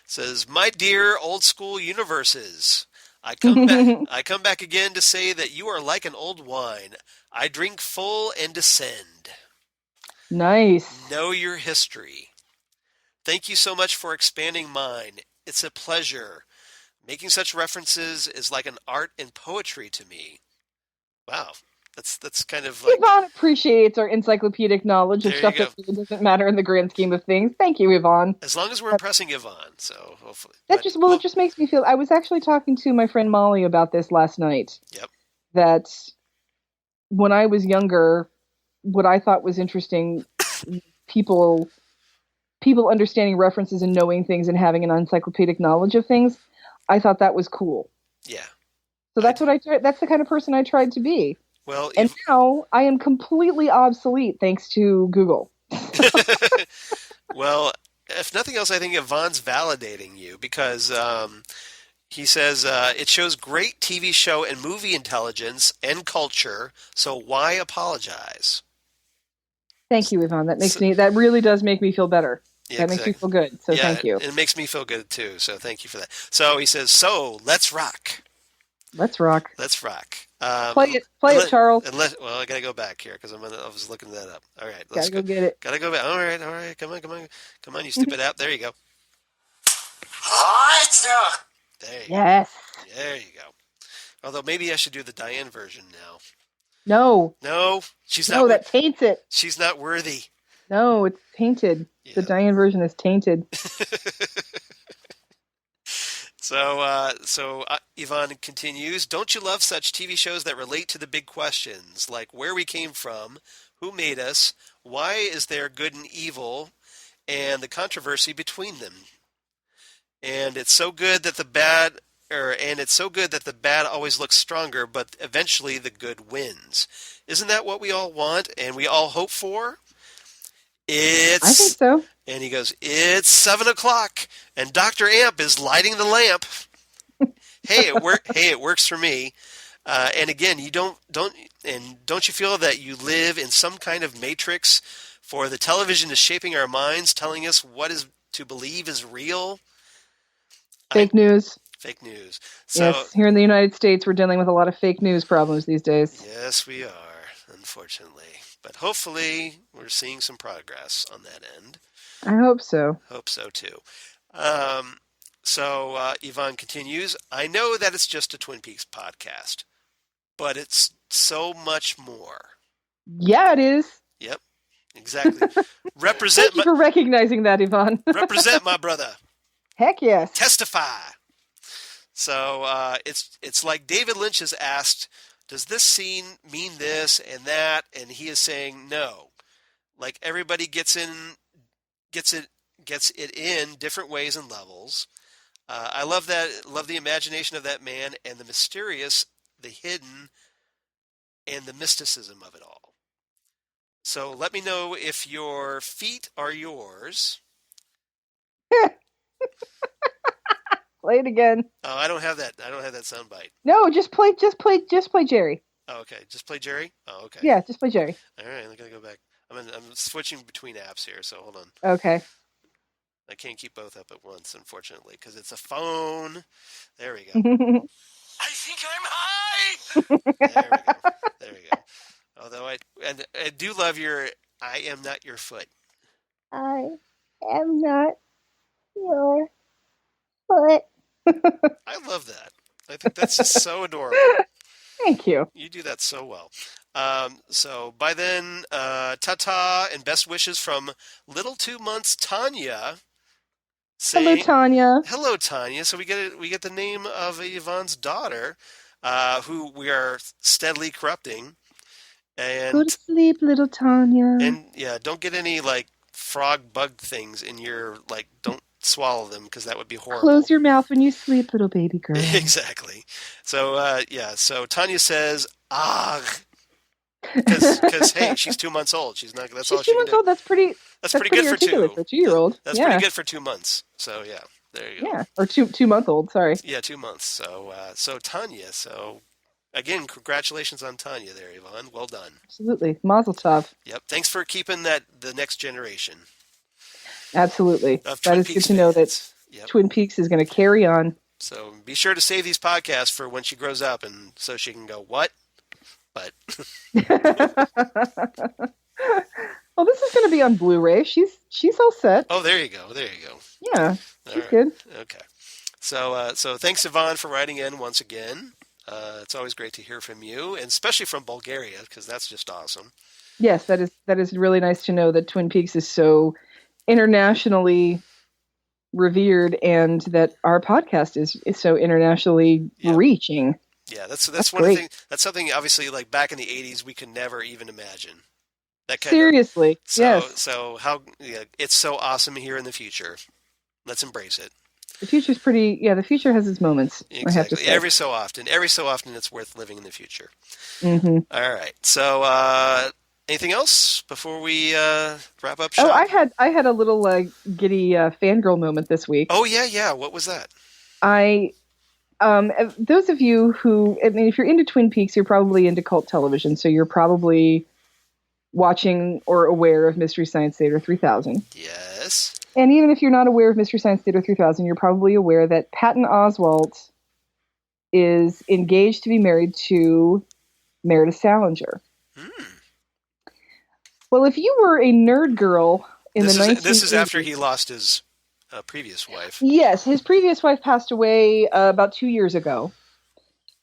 says, "My dear old school universes, I come back again to say that you are like an old wine. I drink full and descend. Nice. Know your history. Thank you so much for expanding mine. It's a pleasure. Making such references is like an art and poetry to me." Wow, that's kind of like Yvonne appreciates our encyclopedic knowledge of stuff that really doesn't matter in the grand scheme of things. Thank you, Yvonne. as long as we're impressing Yvonne, so hopefully. It just makes me feel. I was actually talking to my friend Molly about this last night. Yep. That when I was younger, what I thought was interesting, people understanding references and knowing things and having an encyclopedic knowledge of things, I thought that was cool. Yeah. So that's what I tried. That's the kind of person I tried to be. Well, and now I am completely obsolete thanks to Google. Well, if nothing else, I think Yvonne's validating you because he says it shows great TV show and movie intelligence and culture. So why apologize? Thank you, Yvonne. That really does make me feel better. Yeah, that makes me feel good. So thank you. It makes me feel good too. So thank you for that. So he says, "So let's rock. Let's rock. Let's rock." Play it, Charles. Well, I gotta go back here because I was looking that up. All right, let's go get it. Gotta go back. All right. Come on, you stupid app. There you go. There you go. There you go. Although maybe I should do the Diane version now. No, she's not. No, that taints it. She's not worthy. No, it's tainted. Yeah. The Diane version is tainted. So Yvonne continues, "Don't you love such TV shows that relate to the big questions, like where we came from, who made us, why is there good and evil, and the controversy between them? And it's so good that the bad always looks stronger, but eventually the good wins. Isn't that what we all want and we all hope for?" I think so. And he goes, "It's 7:00, and Dr. Amp is lighting the lamp." Hey, it works for me. And again, don't you feel that you live in some kind of matrix for the television is shaping our minds, telling us what is to believe is real? Fake news. Fake news. So, yes, here in the United States, we're dealing with a lot of fake news problems these days. Yes, we are, unfortunately. But hopefully, we're seeing some progress on that end. I hope so. Hope so, too. So Yvonne continues, "I know that it's just a Twin Peaks podcast, but it's so much more." Yeah, it is. Yep, exactly. Thank you for recognizing that, Yvonne. Represent my brother. Heck yes. Testify. So it's like David Lynch has asked, does this scene mean this and that? And he is saying no. Like everybody gets it in different ways and levels. I love the imagination of that man and the mysterious, the hidden, and the mysticism of it all. So let me know if your feet are yours. Play it again. Oh, I don't have that soundbite. No, just play Jerry. Oh, okay. Just play Jerry? Oh, okay. Yeah, just play Jerry. All right, I'm gonna go back. I'm switching between apps here, so hold on. Okay. I can't keep both up at once, unfortunately, because it's a phone. There we go. I think I'm high. There we go. Although I do love your "I am not your foot." I am not your foot. I love that. I think that's just so adorable. Thank you. You do that so well. So by then, ta-ta and best wishes from little 2 months Tanya Hello, saying, Tanya. hello, Tanya. So we get the name of Yvonne's daughter, who we are steadily corrupting. Go to sleep, little Tanya. And yeah, don't get any like frog bug things in your like. Don't swallow them because that would be horrible. Close your mouth when you sleep, little baby girl. Exactly. So yeah. So Tanya says, "Ah." Because hey, she's 2 months old. She's not. That's all She's she 2 can months do. old. That's pretty Pretty good for two. For a 2-year-old. That's yeah. pretty good for 2 months. So yeah, there you go. Yeah, or 2-month old. Sorry. Yeah, 2 months. So Tanya. So again, congratulations on Tanya there, Yvonne. Well done. Absolutely, Mazel Tov. Yep. Thanks for keeping the next generation. Absolutely. That is good to know that Twin Peaks is going to carry on. So be sure to save these podcasts for when she grows up, and so she can go what. But well, this is going to be on Blu-ray. She's all set. Oh, there you go. There you go. Yeah, she's good. Okay. So thanks, Yvonne, for writing in once again. It's always great to hear from you, and especially from Bulgaria, because that's just awesome. Yes, that is really nice to know that Twin Peaks is so internationally revered, and that our podcast is so internationally reaching. Yeah, that's one of the things. That's something obviously like back in the 80s we could never even imagine. That kind Seriously, yes. So how it's so awesome here in the future. Let's embrace it. The future's pretty. Yeah, the future has its moments. Exactly. I have to say. Every so often, it's worth living in the future. Mm-hmm. All right. So, anything else before we wrap up shop? Oh, I had a little giddy fangirl moment this week. Oh yeah. What was that? Those of you who, I mean, if you're into Twin Peaks, you're probably into cult television, so you're probably watching or aware of Mystery Science Theater 3000. Yes. And even if you're not aware of Mystery Science Theater 3000, you're probably aware that Patton Oswalt is engaged to be married to Meredith Salinger. Well, if you were a nerd girl in the 1980s... This is after he lost his previous wife. Yes, his previous wife passed away about 2 years ago.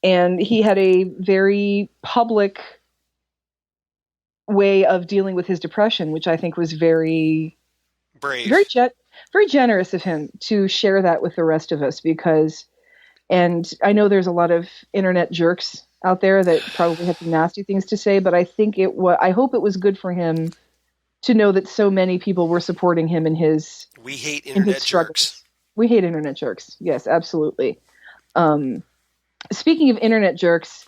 And he had a very public way of dealing with his depression, which I think was very... brave. Very generous of him to share that with the rest of us, because... And I know there's a lot of internet jerks out there that probably have some nasty things to say, but I think I hope it was good for him to know that so many people were supporting him in his. We hate internet jerks. We hate internet jerks. Yes, absolutely. Speaking of internet jerks,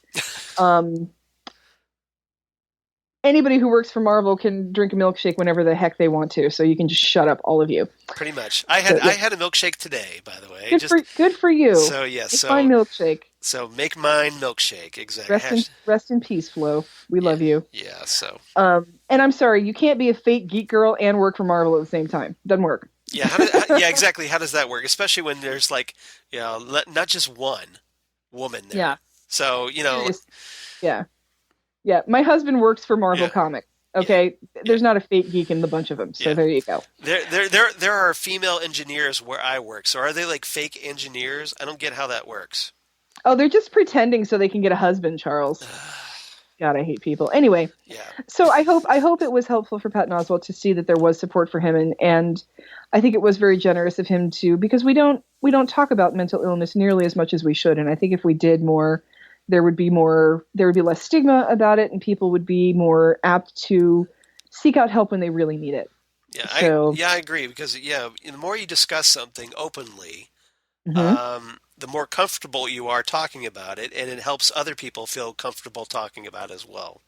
anybody who works for Marvel can drink a milkshake whenever the heck they want to, so you can just shut up, all of you. Pretty much. I had a milkshake today, by the way. Good for you. So yes, make mine milkshake. So make mine milkshake. Exactly. Rest in peace, Flo. We love you. Yeah. So. And I'm sorry, you can't be a fake geek girl and work for Marvel at the same time. Doesn't work. Yeah. Yeah. Exactly. How does that work? Especially when there's not just one woman there. Yeah. So Yeah. Yeah, my husband works for Marvel Comics. Okay, there's not a fake geek in the bunch of them, so there you go. There are female engineers where I work. So are they like fake engineers? I don't get how that works. Oh, they're just pretending so they can get a husband, Charles. God, I hate people. Anyway, so I hope it was helpful for Patton Oswalt to see that there was support for him, and I think it was very generous of him to, because we don't talk about mental illness nearly as much as we should, and I think if we did more, there would be less stigma about it, and people would be more apt to seek out help when they really need it. Yeah, so, I agree, because the more you discuss something openly, the more comfortable you are talking about it, and it helps other people feel comfortable talking about it as well.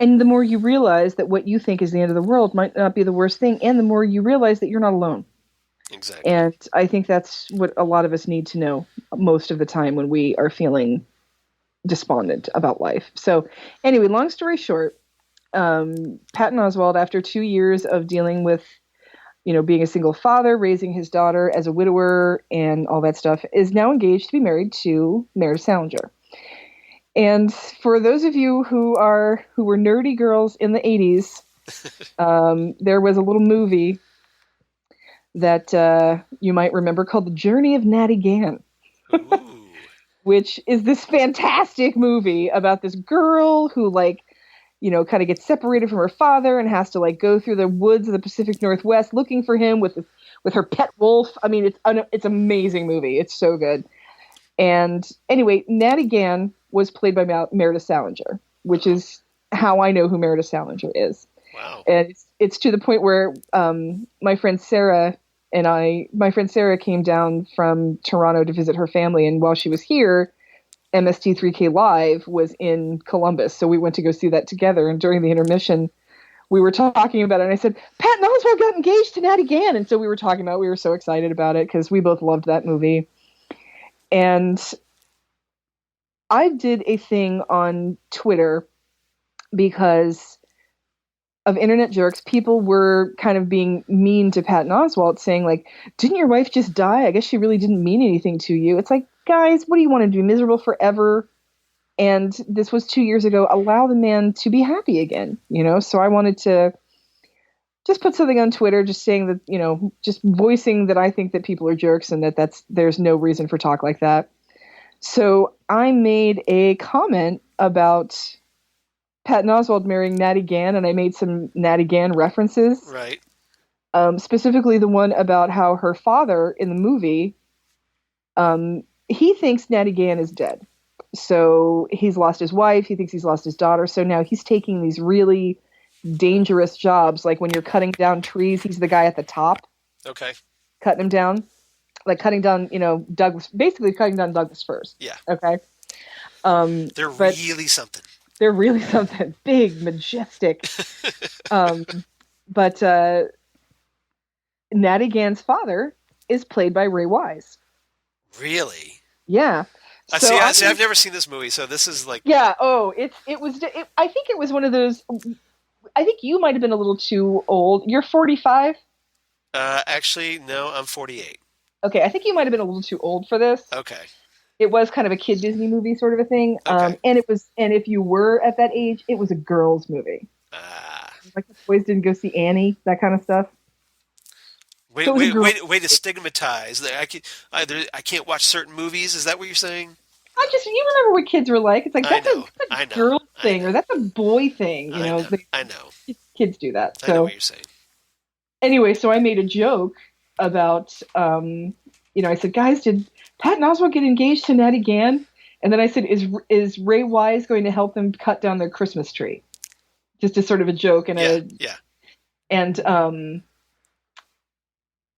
And the more you realize that what you think is the end of the world might not be the worst thing, and the more you realize that you're not alone. Exactly. And I think that's what a lot of us need to know most of the time when we are feeling despondent about life. So anyway, long story short, Patton Oswalt, after 2 years of dealing with, being a single father, raising his daughter as a widower and all that stuff, is now engaged to be married to Meredith Salinger. And for those of you who were nerdy girls in the 80s, there was a little movie that you might remember called The Journey of Natty Gann, Ooh. which is this fantastic movie about this girl who, like, kind of gets separated from her father and has to, like, go through the woods of the Pacific Northwest looking for him with her pet wolf. I mean, it's an amazing movie. It's so good. And anyway, Natty Gann was played by Meredith Salinger, which is how I know who Meredith Salinger is. Wow. And it's to the point where my friend Sarah came down from Toronto to visit her family, and while she was here, MST3K Live was in Columbus, so we went to go see that together. And during the intermission, we were talking about it, and I said, Patton Oswalt got engaged to Natty Gann, and so we were so excited about it because we both loved that movie. And I did a thing on Twitter because of internet jerks. People were kind of being mean to Patton Oswalt, saying, like, didn't your wife just die? I guess she really didn't mean anything to you. It's like, guys, what do you want to do? Miserable forever? And this was 2 years ago. Allow the man to be happy again, So I wanted to just put something on Twitter, just saying that, just voicing that I think that people are jerks and there's no reason for talk like that. So I made a comment about Patton Oswalt marrying Natty Gann, and I made some Natty Gann references. Right. Specifically the one about how her father in the movie, he thinks Natty Gann is dead. So he's lost his wife. He thinks he's lost his daughter. So now he's taking these really dangerous jobs. Like when you're cutting down trees, he's the guy at the top. Okay. Cutting them down. Like cutting down, basically cutting down Douglas firs. Yeah. Okay. They're really something. They're really something. Big, majestic. But Natty Gann's father is played by Ray Wise. Really? Yeah. See, I've never seen this movie, so this is like... Yeah, I think it was one of those... I think you might have been a little too old. You're 45? Actually, no, I'm 48. Okay, I think you might have been a little too old for this. Okay. It was kind of a kid Disney movie sort of a thing. Okay. And if you were at that age, it was a girls' movie. Like the boys didn't go see Annie, that kind of stuff. Way to stigmatize. I can't watch certain movies. Is that what you're saying? You remember what kids were like. It's like, that's a girl thing, or that's a boy thing. I know. Kids do that. So, I know what you're saying. Anyway, so I made a joke about, I said, guys, did Patton Oswalt get engaged to Natty Gann? And then I said, is Ray Wise going to help them cut down their Christmas tree? Just as sort of a joke. And And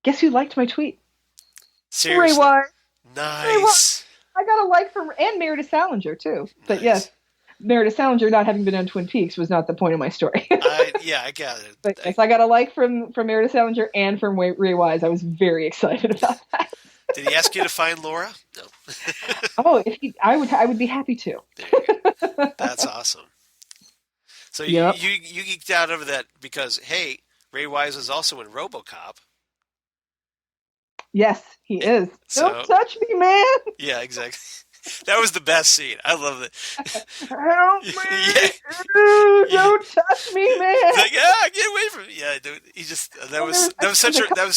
guess who liked my tweet? Seriously? Ray Wise. Nice. Ray Wise. I got a like from, and Meredith Salinger too. But yes, Meredith Salinger not having been on Twin Peaks was not the point of my story. I got it. But yes, I got a like from Meredith Salinger and from Ray Wise. I was very excited about that. Did he ask you to find Laura? No. Oh, I would be happy to. There you go. That's awesome. So you geeked out over that because, hey, Ray Wise is also in RoboCop. Yes, he is. Don't touch me, man. Yeah, exactly. That was the best scene. I love it. Help me! Don't touch me, man. Like, get away from me. Yeah, dude. He just that was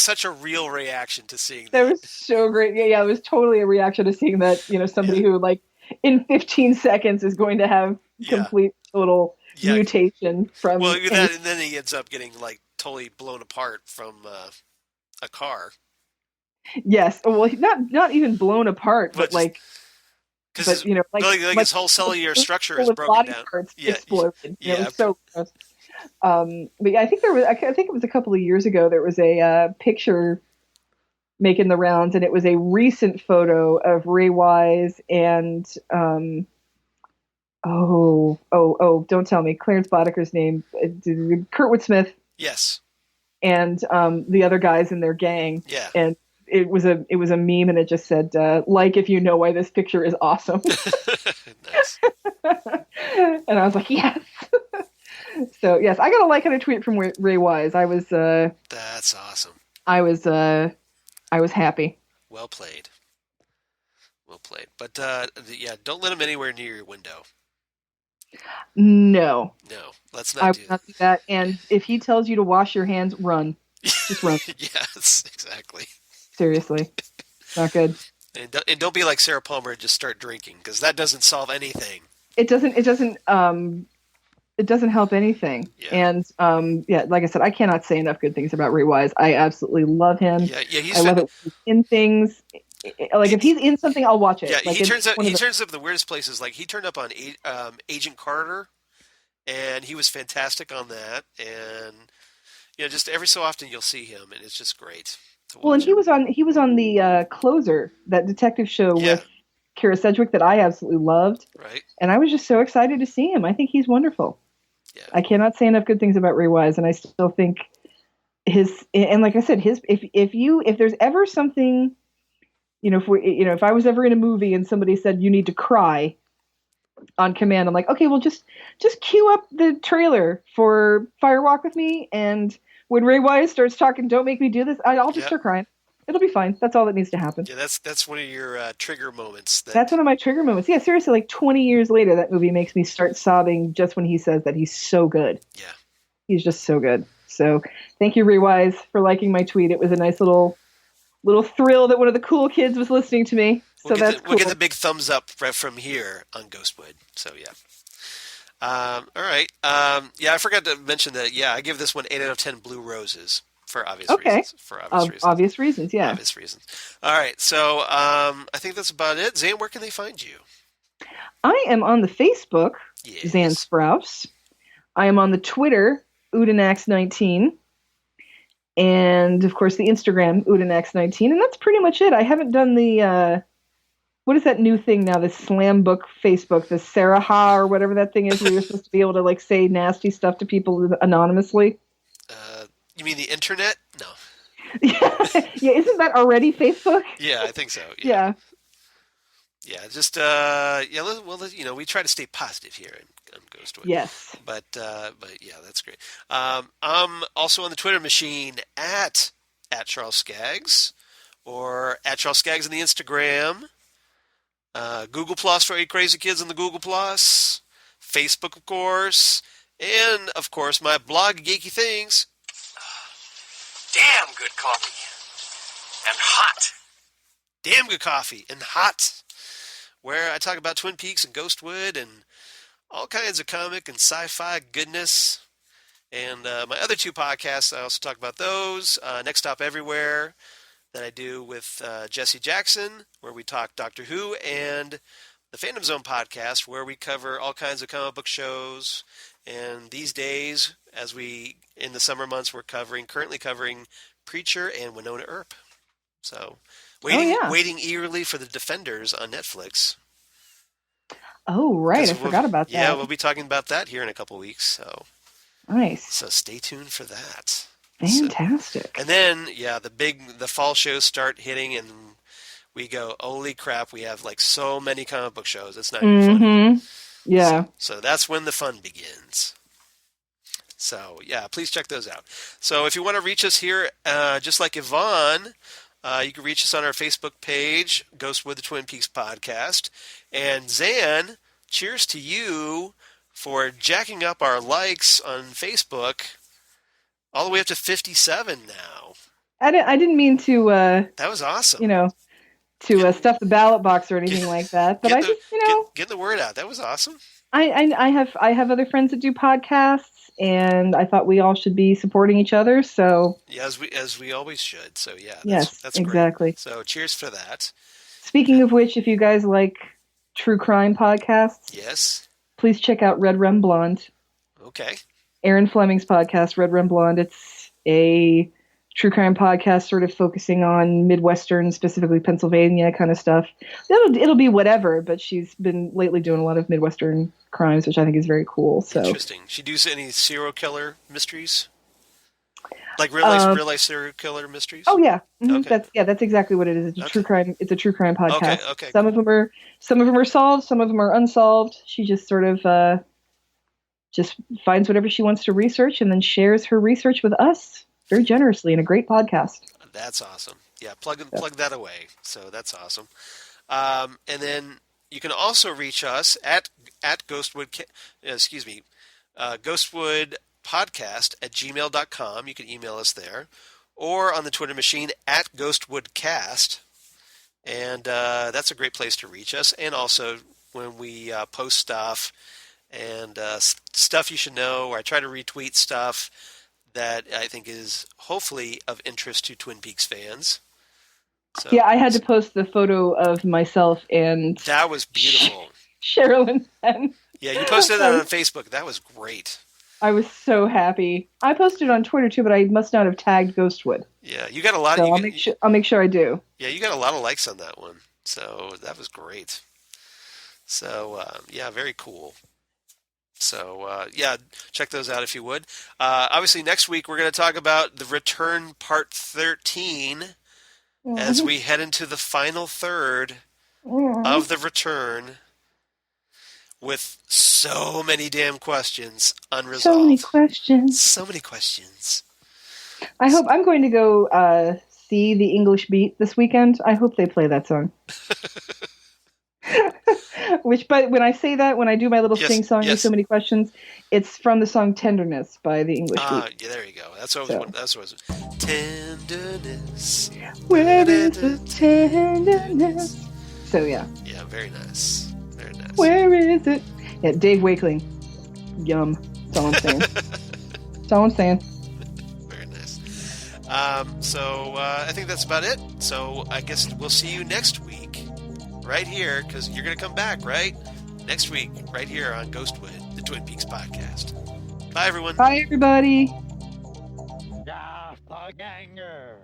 such a real reaction to seeing that. That was so great. Yeah, it was totally a reaction to seeing that. Somebody who like in 15 seconds is going to have complete total mutation from. Well, and then he ends up getting like totally blown apart from a car. Yes. Well, not even blown apart, but like. Because his whole cellular structure is broken down. Parts exploded. Yeah. It was so gross. But yeah, I think it was a couple of years ago. There was a picture making the rounds, and it was a recent photo of Ray Wise and don't tell me Clarence Boddicker's name, Kurtwood Smith. Yes. And the other guys in their gang. Yeah. And it was a meme, and it just said, like if you know why this picture is awesome. Nice. And I was like, yes. So yes, I got a like on a tweet from Ray Wise. I was that's awesome. I was happy. Well played. But don't let him anywhere near your window. No, let's not do that. And if he tells you to wash your hands, run. Just run. Yes, exactly. Seriously, not good. And don't be like Sarah Palmer and just start drinking, because that doesn't solve anything. It doesn't. It doesn't help anything. Yeah. And yeah, like I said, I cannot say enough good things about Ray Wise. I absolutely love him. Yeah, I love it when he's in things. Like if he's in something, I'll watch it. Yeah, Like he turns up. He turns up the weirdest places. Like he turned up on Agent Carter, and he was fantastic on that. And just every so often you'll see him, and it's just great to Well, and watch him. he was on the Closer, that detective show Yeah. with Kira Sedgwick that I absolutely loved, Right. and I was just so excited to see him. I think he's wonderful. Yeah. I cannot say enough good things about Ray Wise, and I still think and like I said, if there's ever something, if I was ever in a movie and somebody said you need to cry on command, I'm like, okay, well just cue up the trailer for Fire Walk with Me, and when Ray Wise starts talking, don't make me do this, I'll just start crying. It'll be fine. That's all that needs to happen. Yeah, that's one of your trigger moments. That's one of my trigger moments. Yeah, seriously, like 20 years later, that movie makes me start sobbing just when he says that he's so good. Yeah. He's just so good. So thank you, Ray Wise, for liking my tweet. It was a nice little thrill that one of the cool kids was listening to me. So that's cool. We'll get the big thumbs up from here on Ghostwood. So yeah. All right. Yeah, I forgot to mention that. Yeah, I give this one 8 out of 10 blue roses for obvious reasons. For obvious reasons. Obvious reasons, yeah. Obvious reasons. All right. So I think that's about it. Zan, where can they find you? I am on the Facebook, Yes. Zan Sprouse. I am on the Twitter, Udinax19. And, of course, the Instagram, Udinax19. And that's pretty much it. I haven't done the, what is that new thing now, the slam book Facebook, the Sarah Ha or whatever that thing is, where you're supposed to be able to, like, say nasty stuff to people anonymously? You mean the internet? No. Yeah, isn't that already Facebook? Yeah, I think so. Yeah. Yeah, just we try to stay positive here on Ghostwood. Yes. But yeah, that's great. I'm also on the Twitter machine at Charles Skaggs, or at Charles Skaggs on the Instagram. Google Plus for 8 crazy kids on the Google Plus. Facebook, of course, and of course my blog, Geeky Things. Damn good coffee. And hot. Damn good coffee and hot, where I talk about Twin Peaks and Ghostwood and all kinds of comic and sci-fi goodness. And my other 2 podcasts, I also talk about those. Next Stop Everywhere, that I do with Jesse Jackson, where we talk Doctor Who, and the Phantom Zone podcast, where we cover all kinds of comic book shows. And these days, in the summer months, we're currently covering Preacher and Winona Earp. So, waiting eagerly for The Defenders on Netflix. Oh, right. I forgot about that. Yeah, we'll be talking about that here in a couple weeks. So nice. So stay tuned for that. Fantastic. And then, the fall shows start hitting, and we go, holy crap, we have like so many comic book shows. It's not even funny. Yeah. So that's when the fun begins. So, yeah, please check those out. So if you want to reach us here, just like Yvonne, you can reach us on our Facebook page, Ghostwood the Twin Peaks Podcast. And Zan, cheers to you for jacking up our likes on Facebook all the way up to 57 now. I didn't mean to... that was awesome. To stuff the ballot box or anything like that. But get the word out. That was awesome. I have other friends that do podcasts, and I thought we all should be supporting each other. So yeah, as we always should. So yeah, that's exactly. Great. So cheers for that. Speaking of which, if you guys like true crime podcasts, yes, please check out Red Rum Blonde. Okay. Aaron Fleming's podcast, Red Rum Blonde. It's a true crime podcast, sort of focusing on Midwestern, specifically Pennsylvania kind of stuff. It'll be whatever, but she's been lately doing a lot of Midwestern crimes, which I think is very cool. So interesting. She do any serial killer mysteries? Like real life serial killer mysteries? Oh yeah, Okay. That's exactly what it is. It's a true crime. It's a true crime podcast. Okay. Some of them are solved. Some of them are unsolved. She just sort of just finds whatever she wants to research and then shares her research with us very generously in a great podcast. That's awesome. Yeah, plug that away. So that's awesome. And then you can also reach us at Ghostwood. Ghostwood twinpeakspodcast@gmail.com. You can email us there. Or on the Twitter machine @GhostwoodCast. And that's a great place to reach us. And also when we post stuff and stuff you should know, or I try to retweet stuff that I think is hopefully of interest to Twin Peaks fans. So, yeah, I had to post the photo of myself and that was beautiful. Sherilyn. And yeah, you posted that on Facebook. That was great. I was so happy. I posted on Twitter too, but I must not have tagged Ghostwood. Yeah, you got a lot. So I'll make sure I do. Yeah, you got a lot of likes on that one. So that was great. So yeah, very cool. So yeah, check those out if you would. Obviously, next week we're going to talk about The Return Part 13 as we head into the final third of The Return. With so many damn questions unresolved. So many questions. So many questions. I hope I'm going to go see the English Beat this weekend. I hope they play that song. But when I say that, when I do my little sing song with so many questions, it's from the song "Tenderness" by the English Beat. Yeah, there you go. That's what I was. Tenderness. Where is the tenderness? So yeah. Yeah, very nice. Very nice. Where is it? Yeah, Dave Wakeling. Yum. That's all I'm saying. That's all I'm saying. Very nice. So I think that's about it. So I guess we'll see you next week, right here, because you're going to come back, right? Next week, right here on Ghostwood, the Twin Peaks podcast. Bye, everyone. Bye, everybody. Doppelganger.